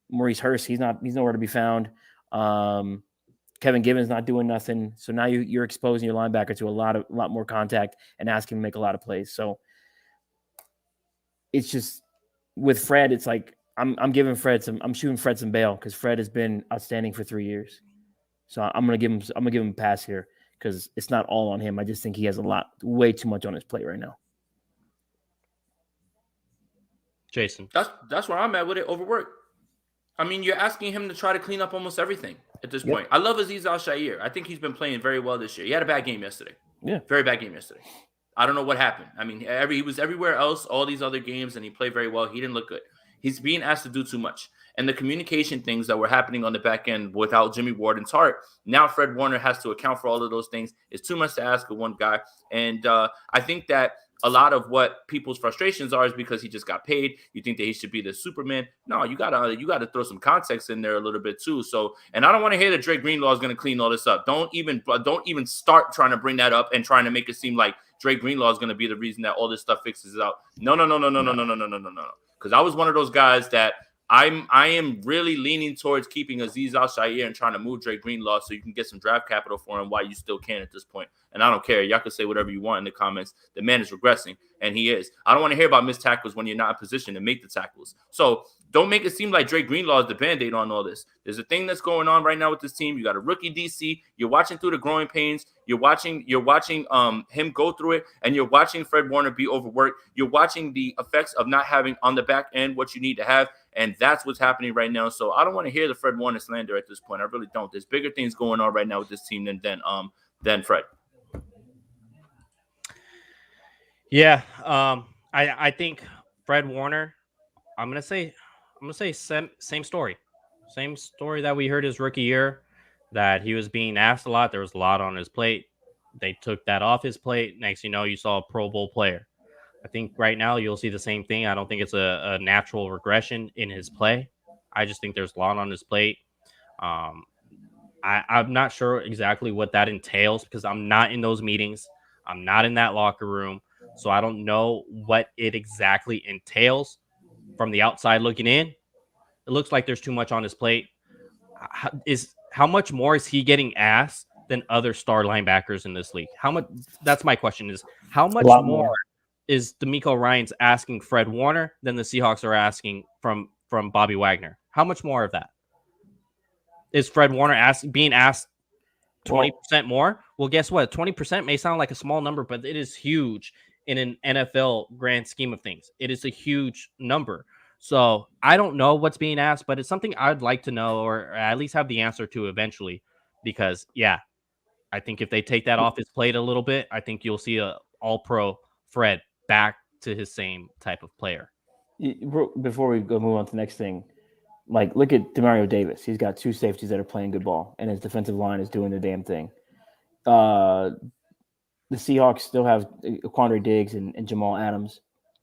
Speaker 3: Maurice Hurst, he's nowhere to be found. Kevin Gibbons not doing nothing. So now you're exposing your linebacker to a lot more contact and asking him to make a lot of plays. So it's just with Fred, it's like I'm shooting Fred some bail because Fred has been outstanding for 3 years. So I'm gonna give him a pass here because it's not all on him. I just think he has way too much on his plate right now.
Speaker 1: Jason,
Speaker 2: that's where I'm at with it. Overwork. I mean, you're asking him to try to clean up almost everything at this point. I love Azeez Al-Shaair. I think he's been playing very well this year. He had a bad game yesterday.
Speaker 3: Yeah,
Speaker 2: very bad game yesterday. I don't know what happened. I mean, he was everywhere else, all these other games, and he played very well. He didn't look good. He's being asked to do too much. And the communication things that were happening on the back end without Jimmy Warden's heart, now Fred Warner has to account for all of those things. It's too much to ask of one guy. And I think that a lot of what people's frustrations are is because he just got paid. You think that he should be the Superman. No, you gotta throw some context in there a little bit too. So, and I don't want to hear that Drake Greenlaw is going to clean all this up. Don't even start trying to bring that up and trying to make it seem like Drake Greenlaw is going to be the reason that all this stuff fixes it out. No. Because I was one of those guys that I am really leaning towards keeping Azeez Al-Shaair and trying to move Drake Greenlaw so you can get some draft capital for him while you still can at this point. And I don't care. Y'all can say whatever you want in the comments. The man is regressing, and he is. I don't want to hear about missed tackles when you're not in position to make the tackles. So don't make it seem like Drake Greenlaw is the Band-Aid on all this. There's a thing that's going on right now with this team. You got a rookie DC. You're watching through the growing pains. You're watching him go through it, and you're watching Fred Warner be overworked. You're watching the effects of not having on the back end what you need to have, and that's what's happening right now. So I don't want to hear the Fred Warner slander at this point. I really don't. There's bigger things going on right now with this team than Fred.
Speaker 1: Yeah, I think Fred Warner. I'm gonna say same story that we heard his rookie year, that he was being asked a lot. There was a lot on his plate. They took that off his plate. Next, you saw a Pro Bowl player. I think right now you'll see the same thing. I don't think it's a natural regression in his play. I just think there's a lot on his plate. I'm not sure exactly what that entails because I'm not in those meetings. I'm not in that locker room. So I don't know what it exactly entails from the outside looking in. It looks like there's too much on his plate. How much more is he getting asked than other star linebackers in this league? That's my question is how much more is DeMeco Ryans asking Fred Warner than the Seahawks are asking from Bobby Wagner? How much more of that? Is Fred Warner being asked 20% more? Well, guess what? 20% may sound like a small number, but it is huge in an NFL grand scheme of things. It is a huge number. So I don't know what's being asked, but it's something I'd like to know or at least have the answer to eventually. Because, yeah, I think if they take that off his plate a little bit, I think you'll see a all-pro Fred back to his same type of player.
Speaker 3: Before we move on to the next thing, like, look at Demario Davis. He's got two safeties that are playing good ball, and his defensive line is doing the damn thing. The Seahawks still have Quandre Diggs and Jamal Adams,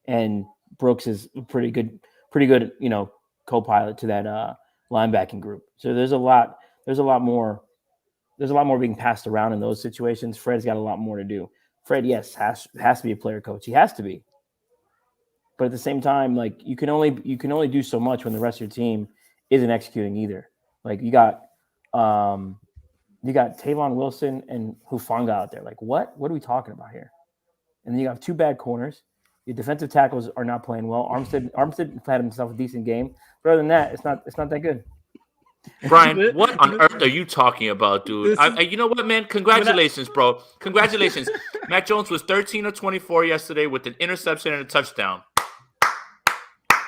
Speaker 3: and Brooks is a pretty good, co-pilot to that linebacking group. So there's a lot more being passed around in those situations. Fred's got a lot more to do. Fred, yes, has to be a player coach. He has to be. But at the same time, like, you can only do so much when the rest of your team isn't executing either. Like, you got Tavon Wilson and Hufanga out there. Like, what are we talking about here? And then you have two bad corners. Your defensive tackles are not playing well. Armstead had himself a decent game, but other than that, it's not that good.
Speaker 2: Brian, what on earth are you talking about, dude? You know what, man? Congratulations, bro. Congratulations. Mac Jones was 13 of 24 yesterday with an interception and a touchdown.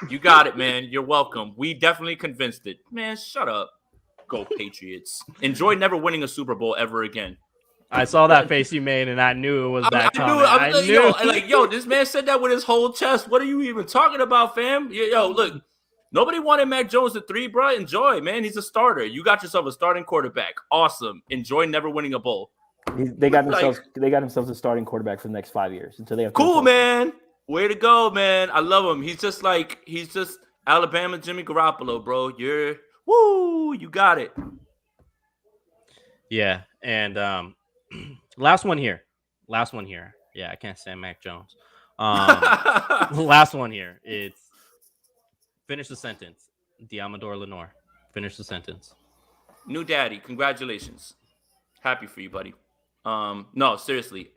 Speaker 2: You got it, man. You're welcome. We definitely convinced it. Man, shut up. Go Patriots. Enjoy never winning a Super Bowl ever again.
Speaker 1: I saw that face you made, and I knew it was that comment. I knew.
Speaker 2: Yo, this man said that with his whole chest. What are you even talking about, fam? Yo, look, nobody wanted Mac Jones at 3, bro. Enjoy, man. He's a starter. You got yourself a starting quarterback. Awesome. Enjoy never winning a bowl.
Speaker 3: They got themselves a starting quarterback for the next 5 years until they have.
Speaker 2: Cool, man. Way to go, man. I love him. He's just Alabama Jimmy Garoppolo, bro. You got it.
Speaker 1: Yeah, and last one here. Yeah, I can't stand Mac Jones. Last one here. It's finish the sentence. Diamador Lenoir. Finish the sentence.
Speaker 2: New daddy. Congratulations. Happy for you, buddy. No, seriously.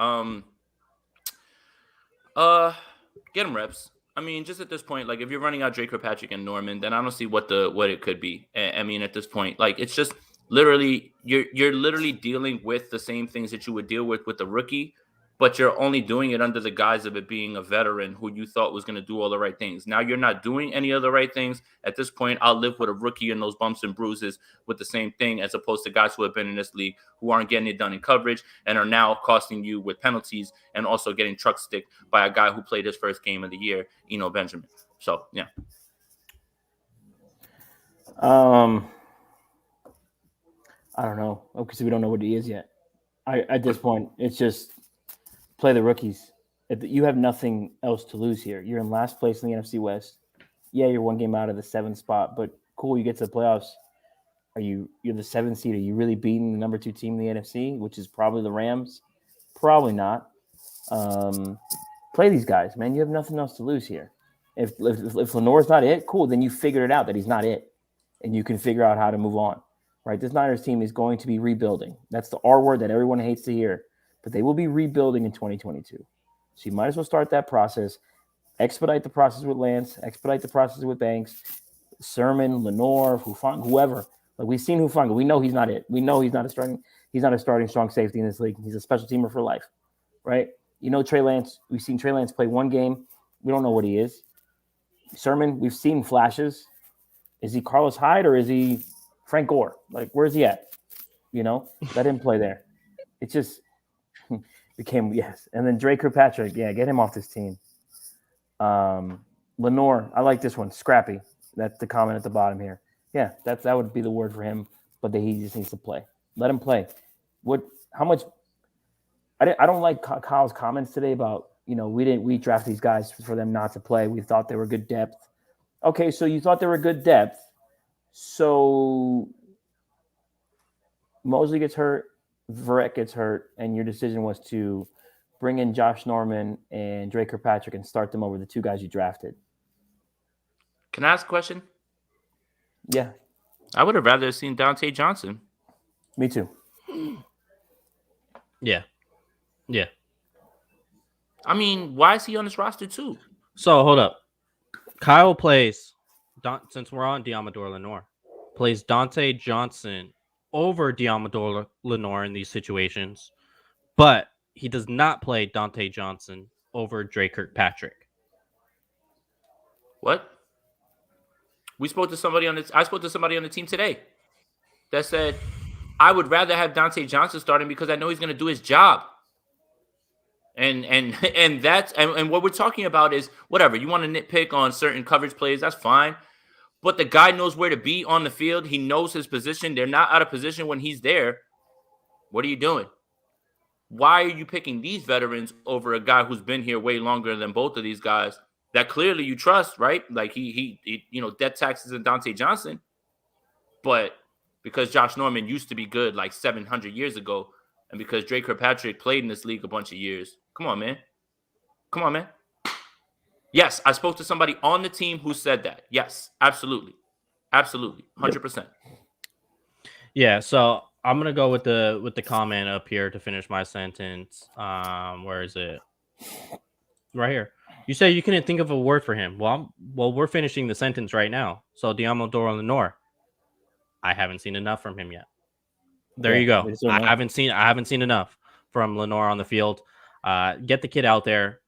Speaker 2: Get him reps. I mean, just at this point, like if you're running out Drake Kirkpatrick and Norman, then I don't see what it could be. I mean, at this point, like it's just literally you're literally dealing with the same things that you would deal with the rookie, but you're only doing it under the guise of it being a veteran who you thought was going to do all the right things. Now you're not doing any of the right things. At this point, I'll live with a rookie and those bumps and bruises with the same thing, as opposed to guys who have been in this league who aren't getting it done in coverage and are now costing you with penalties and also getting truck sticked by a guy who played his first game of the year, Benjamin. So, yeah.
Speaker 3: I don't know, because we don't know what he is yet. At this point, it's just play the rookies. You have nothing else to lose here. You're in last place in the NFC West. Yeah, you're one game out of the 7th spot, but cool, you get to the playoffs. You're the 7th seed. Are you really beating the number 2 team in the NFC, which is probably the Rams? Probably not. Play these guys, man. You have nothing else to lose here. If Lenoir's not it, cool, then you figured it out that he's not it, and you can figure out how to move on. Right? This Niners team is going to be rebuilding. That's the R word that everyone hates to hear. But they will be rebuilding in 2022. So you might as well start that process. Expedite the process with Lance. Expedite the process with Banks, Sermon, Lenoir, whoever. Like we've seen Hufanga. We know he's not it. We know he's not a starting strong safety in this league. He's a special teamer for life, right? Trey Lance. We've seen Trey Lance play one game. We don't know what he is. Sermon. We've seen flashes. Is he Carlos Hyde or is he Frank Gore? Like where's he at? Let him play there. It's just. Became yes, and then Drake Kirkpatrick, get him off this team. Lenoir, I like this one. Scrappy. That's the comment at the bottom here. Yeah, that would be the word for him. But he just needs to play. Let him play. How much? I don't like Kyle's comments today about we draft these guys for them not to play. We thought they were good depth. Okay, so you thought they were good depth. So Mosley gets hurt. Verrett gets hurt, and your decision was to bring in Josh Norman and Drake Kirkpatrick and start them over the 2 guys you drafted.
Speaker 2: Can I ask a question?
Speaker 3: Yeah.
Speaker 2: I would have rather seen Dante Johnson.
Speaker 3: Me too.
Speaker 1: Yeah.
Speaker 2: I mean, why is he on this roster too?
Speaker 1: So, hold up. Kyle plays, since we're on Diamador Lenoir, plays Dante Johnson over Diamador Lenoir in these situations, but he does not play Dante Johnson over Drake Kirkpatrick.
Speaker 2: What? I spoke to somebody on the team today that said I would rather have Dante Johnson starting because I know he's going to do his job. And what we're talking about is whatever you want to nitpick on certain coverage plays, that's fine. But the guy knows where to be on the field. He knows his position. They're not out of position when he's there. What are you doing? Why are you picking these veterans over a guy who's been here way longer than both of these guys that clearly you trust, right? Like he debt taxes and Dante Johnson. But because Josh Norman used to be good like 700 years ago, and because Drake Kirkpatrick played in this league a bunch of years, come on, man. Yes, I spoke to somebody on the team who said that. Yes, absolutely. 100%.
Speaker 1: Yeah, so I'm gonna go with the comment up here to finish my sentence. Where is it? Right here. You say you couldn't think of a word for him. Well, we're finishing the sentence right now. So Diamador Lenoir, I haven't seen enough from him yet. There you go. I haven't seen enough from Lenoir on the field. Get the kid out there.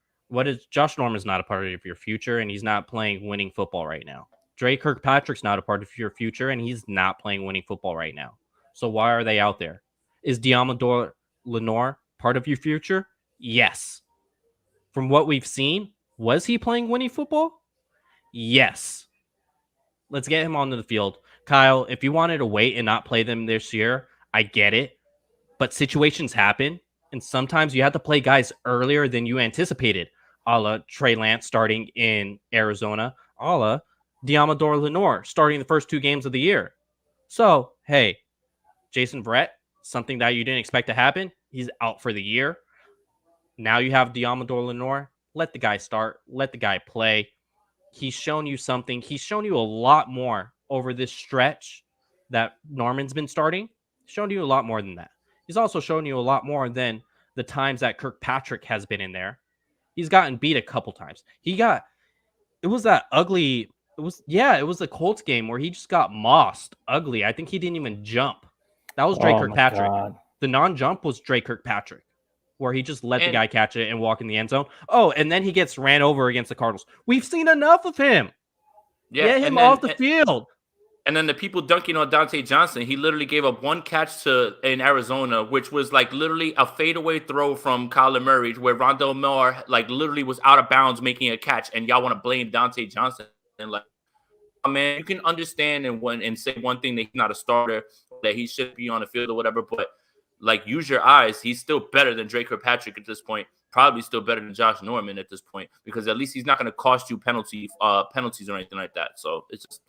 Speaker 1: Josh Norman's not a part of your future, and he's not playing winning football right now. Dre Kirkpatrick's not a part of your future, and he's not playing winning football right now. So why are they out there? Is Diamador Lenoir part of your future? Yes. From what we've seen, was he playing winning football? Yes. Let's get him onto the field. Kyle, if you wanted to wait and not play them this year, I get it. But situations happen, and sometimes you have to play guys earlier than you anticipated, a la Trey Lance starting in Arizona, a la Diamador Lenoir starting the first 2 games of the year. So, hey, Jason Verrett, something that you didn't expect to happen, he's out for the year. Now you have Diamador Lenoir. Let the guy start. Let the guy play. He's shown you something. He's shown you a lot more over this stretch that Norman's been starting. He's shown you a lot more than that. He's also shown you a lot more than the times that Kirkpatrick has been in there. He's gotten beat a couple times. It was that ugly. It was the Colts game where he just got mossed ugly. I think he didn't even jump. That was Dre Kirkpatrick. The non-jump was Dre Kirkpatrick, where he just let the guy catch it and walk in the end zone. Oh, and then he gets ran over against the Cardinals. We've seen enough of him. Get him off the field.
Speaker 2: And then the people dunking on Dante Johnson, he literally gave up 1 catch in Arizona, which was like literally a fadeaway throw from Kyler Murray, where Rondell Moore like literally was out of bounds making a catch, and y'all want to blame Dante Johnson. And like, oh, man, you can understand and say one thing that he's not a starter, that he should be on the field or whatever, but like, use your eyes. He's still better than Drake Kirkpatrick at this point. Probably still better than Josh Norman at this point, because at least he's not going to cost you penalties or anything like that. So it's just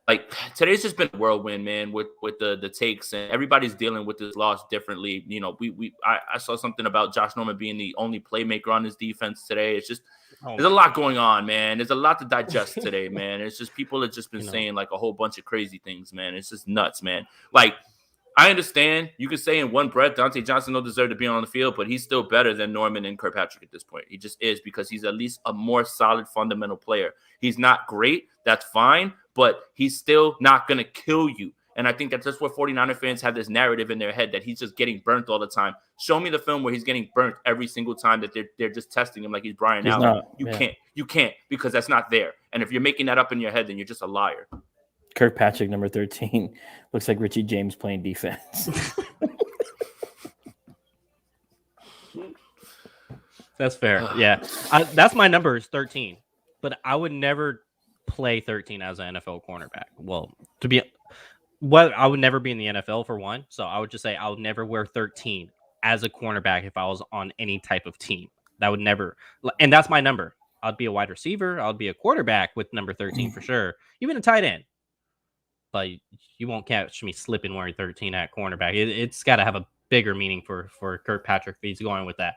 Speaker 2: like today's just been a whirlwind, man, with the takes, and everybody's dealing with this loss differently. You know, I saw something about Josh Norman being the only playmaker on his defense today. It's just there's a lot going on, man. There's a lot to digest today, man. It's just people have just been saying like a whole bunch of crazy things, man. It's just nuts, man. Like, I understand you could say in one breath Dante Johnson don't deserve to be on the field, but he's still better than Norman and Kirkpatrick at this point. He just is, because he's at least a more solid fundamental player. He's not great, that's fine, but he's still not going to kill you. And I think that's just what 49er fans have this narrative in their head that he's just getting burnt all the time. Show me the film where he's getting burnt every single time that they're just testing him like he's Brian Allen. You can't, because that's not there. And if you're making that up in your head, then you're just a liar.
Speaker 3: Kirkpatrick, number 13, looks like Richie James playing defense.
Speaker 1: That's fair. Yeah. That's my number is 13. But I would never play 13 as an NFL cornerback. I would never be in the NFL for one. So I would just say I would never wear 13 as a cornerback if I was on any type of team. That would never. And that's my number. I'd be a wide receiver. I'd be a quarterback with number 13 for sure. Even a tight end. But you won't catch me slipping wearing 13 at cornerback. It's got to have a bigger meaning for Kirkpatrick if he's going with that.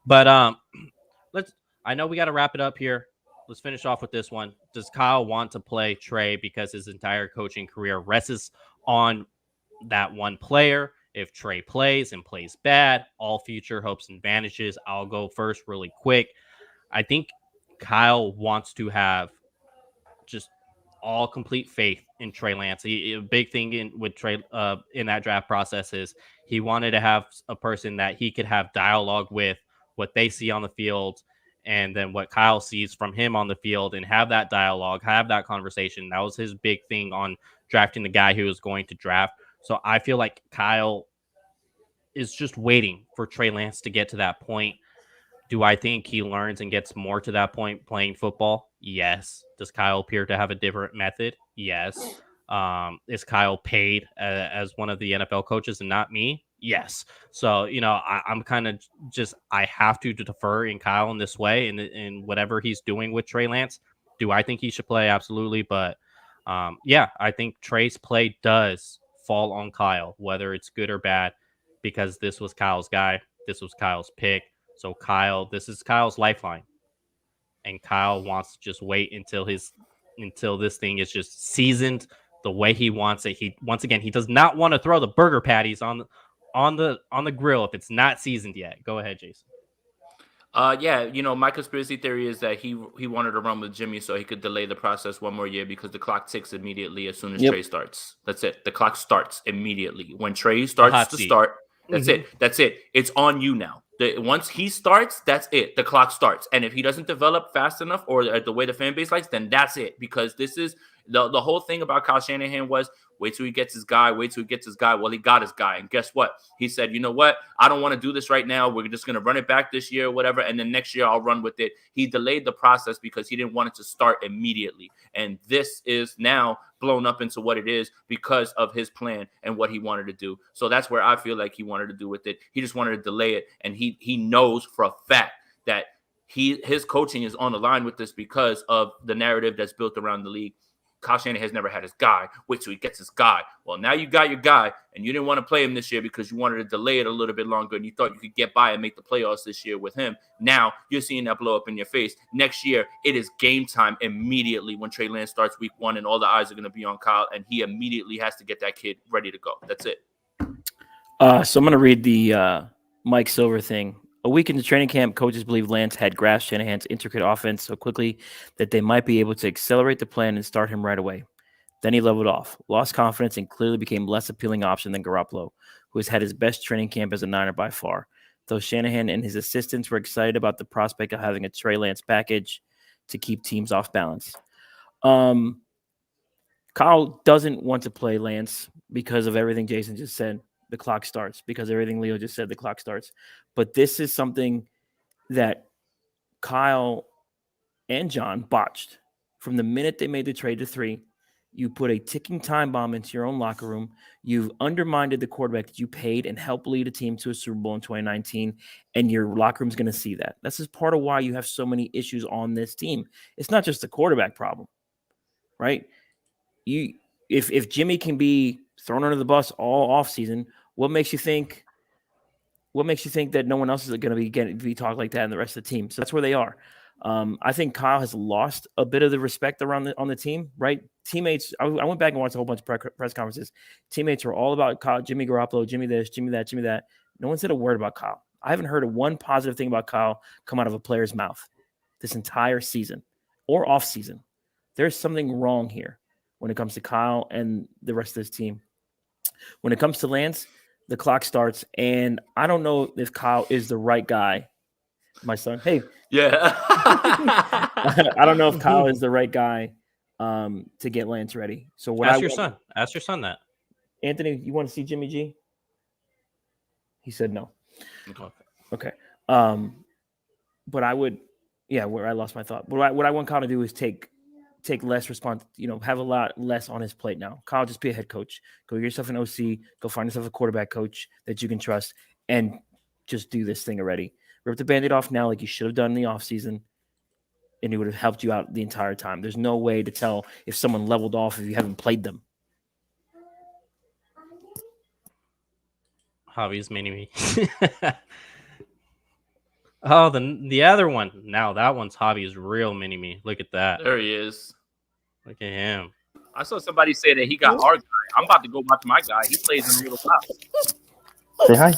Speaker 1: But I know we got to wrap it up here. Let's finish off with this one. Does Kyle want to play Trey because his entire coaching career rests on that one player? If Trey plays and plays bad, all future hopes and vanishes. I'll go first really quick. I think Kyle wants to have just all complete faith in Trey Lance. A big thing with Trey in that draft process is he wanted to have a person that he could have dialogue with, what they see on the field, and then what Kyle sees from him on the field, and have that dialogue, have that conversation. That was his big thing on drafting the guy he was going to draft. So I feel like Kyle is just waiting for Trey Lance to get to that point. Do I think he learns and gets more to that point playing football? Yes. Does Kyle appear to have a different method? Yes. Is Kyle paid as one of the NFL coaches and not me? Yes. So, I'm kind of I have to defer in Kyle in this way, and in whatever he's doing with Trey Lance. Do I think he should play? Absolutely. But I think Trey's play does fall on Kyle, whether it's good or bad, because this was Kyle's guy. This was Kyle's pick. So this is Kyle's lifeline, and Kyle wants to just wait until this thing is just seasoned the way he wants it. He does not want to throw the burger patties on the grill if it's not seasoned yet. Go ahead, Jason.
Speaker 2: My conspiracy theory is that he wanted to run with Jimmy so he could delay the process one more year, because the clock ticks immediately as soon as Trey starts. That's it. The clock starts immediately when Trey starts to start. That's it. That's it. It's on you now. Once he starts, that's it. The clock starts. And if he doesn't develop fast enough or the way the fan base likes, then that's it. Because The whole thing about Kyle Shanahan was wait till he gets his guy, wait till he gets his guy. Well, he got his guy. And guess what? He said, you know what? I don't want to do this right now. We're just going to run it back this year or whatever. And then next year I'll run with it. He delayed the process because he didn't want it to start immediately. And this is now blown up into what it is because of his plan and what he wanted to do. So that's where I feel like he wanted to do with it. He just wanted to delay it. And he knows for a fact that his coaching is on the line with this because of the narrative that's built around the league. Kyle Shanahan has never had his guy. Wait till he gets his guy. Well, now you got your guy, and you didn't want to play him this year because you wanted to delay it a little bit longer, and you thought you could get by and make the playoffs this year with him. Now you're seeing that blow up in your face. Next year, it is game time immediately when Trey Lance starts week 1, and all the eyes are going to be on Kyle, and he immediately has to get that kid ready to go. That's it.
Speaker 3: So I'm going to read the Mike Silver thing. A week into training camp, coaches believe Lance had grasped Shanahan's intricate offense so quickly that they might be able to accelerate the plan and start him right away. Then he leveled off, lost confidence, and clearly became less appealing option than Garoppolo, who has had his best training camp as a Niner by far. Though Shanahan and his assistants were excited about the prospect of having a Trey Lance package to keep teams off balance. Kyle doesn't want to play Lance because of everything Jason just said. The clock starts, because everything Leo just said, the clock starts. But this is something that Kyle and John botched. From the minute they made the trade to 3, you put a ticking time bomb into your own locker room. You've undermined the quarterback that you paid and helped lead a team to a Super Bowl in 2019, and your locker room's going to see that. This is part of why you have so many issues on this team. It's not just a quarterback problem, right? If Jimmy can be thrown under the bus all offseason, what makes you think that no one else is going to be talked like that in the rest of the team? So that's where they are. I think Kyle has lost a bit of the respect on the team, right? Teammates, I went back and watched a whole bunch of press conferences. Teammates were all about Kyle, Jimmy Garoppolo, Jimmy this, Jimmy that, Jimmy that. No one said a word about Kyle. I haven't heard one positive thing about Kyle come out of a player's mouth this entire season or off season. There's something wrong here when it comes to Kyle and the rest of this team. When it comes to Lance, the clock starts, and I don't know if Kyle is the right guy. My son, hey.
Speaker 2: Yeah.
Speaker 3: I don't know if Kyle is the right guy to get Lance ready. So
Speaker 1: Ask your son that.
Speaker 3: Anthony, you want to see Jimmy G? He said no. Okay. But I would, where I lost my thought. But what I want Kyle to do is take less response, have a lot less on his plate now. Kyle, just be a head coach. Go get yourself an OC. Go find yourself a quarterback coach that you can trust and just do this thing already. Rip the Band-Aid off now like you should have done in the offseason, and it would have helped you out the entire time. There's no way to tell if someone leveled off if you haven't played them.
Speaker 1: Javi's mini-me. Oh, the other one. Now that one's Javi's real mini-me. Look at that.
Speaker 2: There he is.
Speaker 1: Look at him.
Speaker 2: I saw somebody say that he got our guy. I'm about to go watch my guy. He plays in real life.
Speaker 3: Say hi.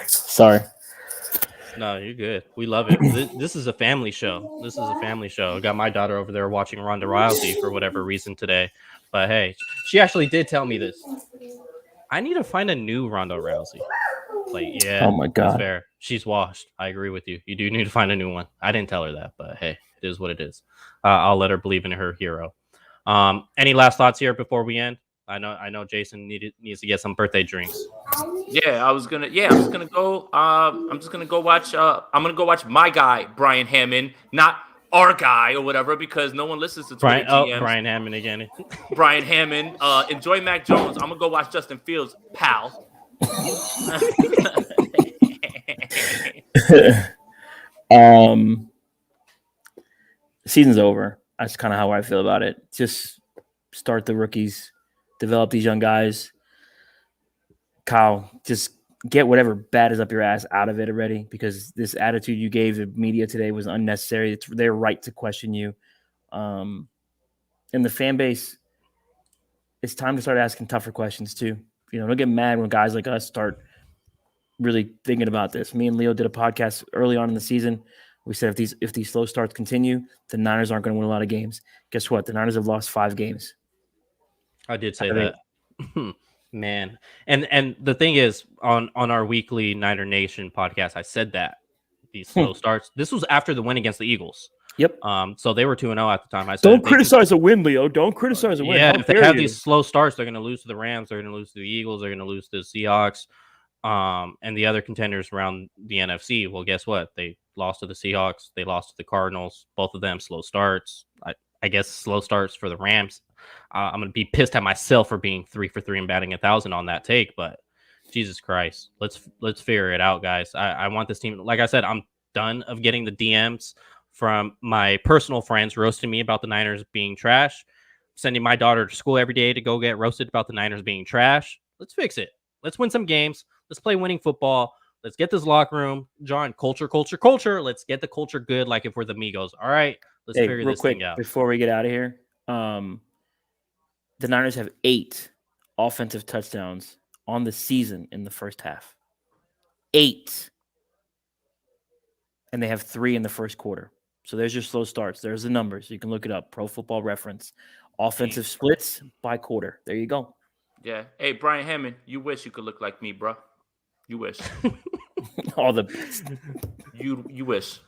Speaker 3: Sorry.
Speaker 1: No, you're good. We love it. This is a family show. I got my daughter over there watching Ronda Rousey for whatever reason today. But hey, she actually did tell me this. I need to find a new Ronda Rousey. Like, yeah.
Speaker 3: Oh my God.
Speaker 1: That's fair. She's washed. I agree with you. You do need to find a new one. I didn't tell her that, but hey, it is what it is. I'll let her believe in her hero. Any last thoughts here before we end? I know Jason needs to get some birthday drinks.
Speaker 2: Yeah, I'm just gonna go. I'm just gonna go watch. I'm gonna go watch my guy Brian Hammond, not our guy or whatever, because no one listens to Twitter GMs.
Speaker 1: Brian Hammond again.
Speaker 2: Brian Hammond. Enjoy Mac Jones. I'm gonna go watch Justin Fields, pal.
Speaker 3: Season's over. That's kind of how I feel about it. Just start the rookies. Develop these young guys. Kyle, just get whatever bad is up your ass out of it already, because this attitude you gave the media today was unnecessary. It's their right to question you. And the fan base, it's time to start asking tougher questions too. Don't get mad when guys like us start really thinking about this. Me and Leo did a podcast early on in the season. We said if these slow starts continue, the Niners aren't going to win a lot of games. Guess what? The Niners have lost 5 games.
Speaker 1: I did say that. Man. And the thing is, on our weekly Niner Nation podcast, I said that these slow starts. This was after the win against the Eagles.
Speaker 3: Yep.
Speaker 1: So they were 2-0 at the time. I said,
Speaker 3: Don't criticize a win, Leo. Don't criticize a win.
Speaker 1: yeah,
Speaker 3: How
Speaker 1: if they
Speaker 3: dare
Speaker 1: have
Speaker 3: you?
Speaker 1: these slow starts, they're going to lose to the Rams. They're going to lose to the Eagles. They're going to lose to the Seahawks. And the other contenders around the NFC. Well, guess what? They lost to the Seahawks. They lost to the Cardinals. Both of them slow starts. I guess slow starts for the Rams. I'm going to be pissed at myself for being 3 for 3 and batting 1,000 on that take, but Jesus Christ, let's figure it out, guys. I want this team. Like I said, I'm done of getting the DMs from my personal friends roasting me about the Niners being trash, sending my daughter to school every day to go get roasted about the Niners being trash. Let's fix it. Let's win some games. Let's play winning football. Let's get this locker room, John. Culture. Let's get the culture good, like if we're the Migos. All right, let's figure this thing out.
Speaker 3: Before we get out of here, the Niners have 8 offensive touchdowns on the season in the first half. 8. And they have 3 in the first quarter. So there's your slow starts. There's the numbers. You can look it up. Pro Football Reference. Offensive splits by quarter. There you go.
Speaker 2: Yeah. Hey, Brian Hammond, you wish you could look like me, bro. You wish.
Speaker 3: All the best.
Speaker 2: You wish.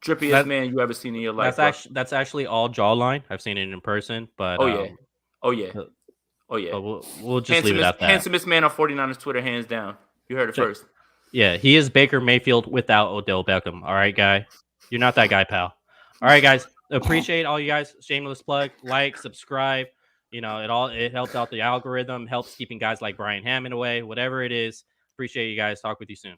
Speaker 2: Drippiest man you ever seen in your life.
Speaker 1: That's actually all jawline. I've seen it in person, but
Speaker 2: oh yeah.
Speaker 1: But we'll just leave it at that.
Speaker 2: Handsomest man on 49ers Twitter, hands down. You heard it first.
Speaker 1: Yeah, he is Baker Mayfield without Odell Beckham. All right, guy. You're not that guy, pal. All right, guys. Appreciate all you guys. Shameless plug. Like, subscribe. You know, it helps out the algorithm, helps keeping guys like Brian Hammond away, whatever it is. Appreciate you guys. Talk with you soon.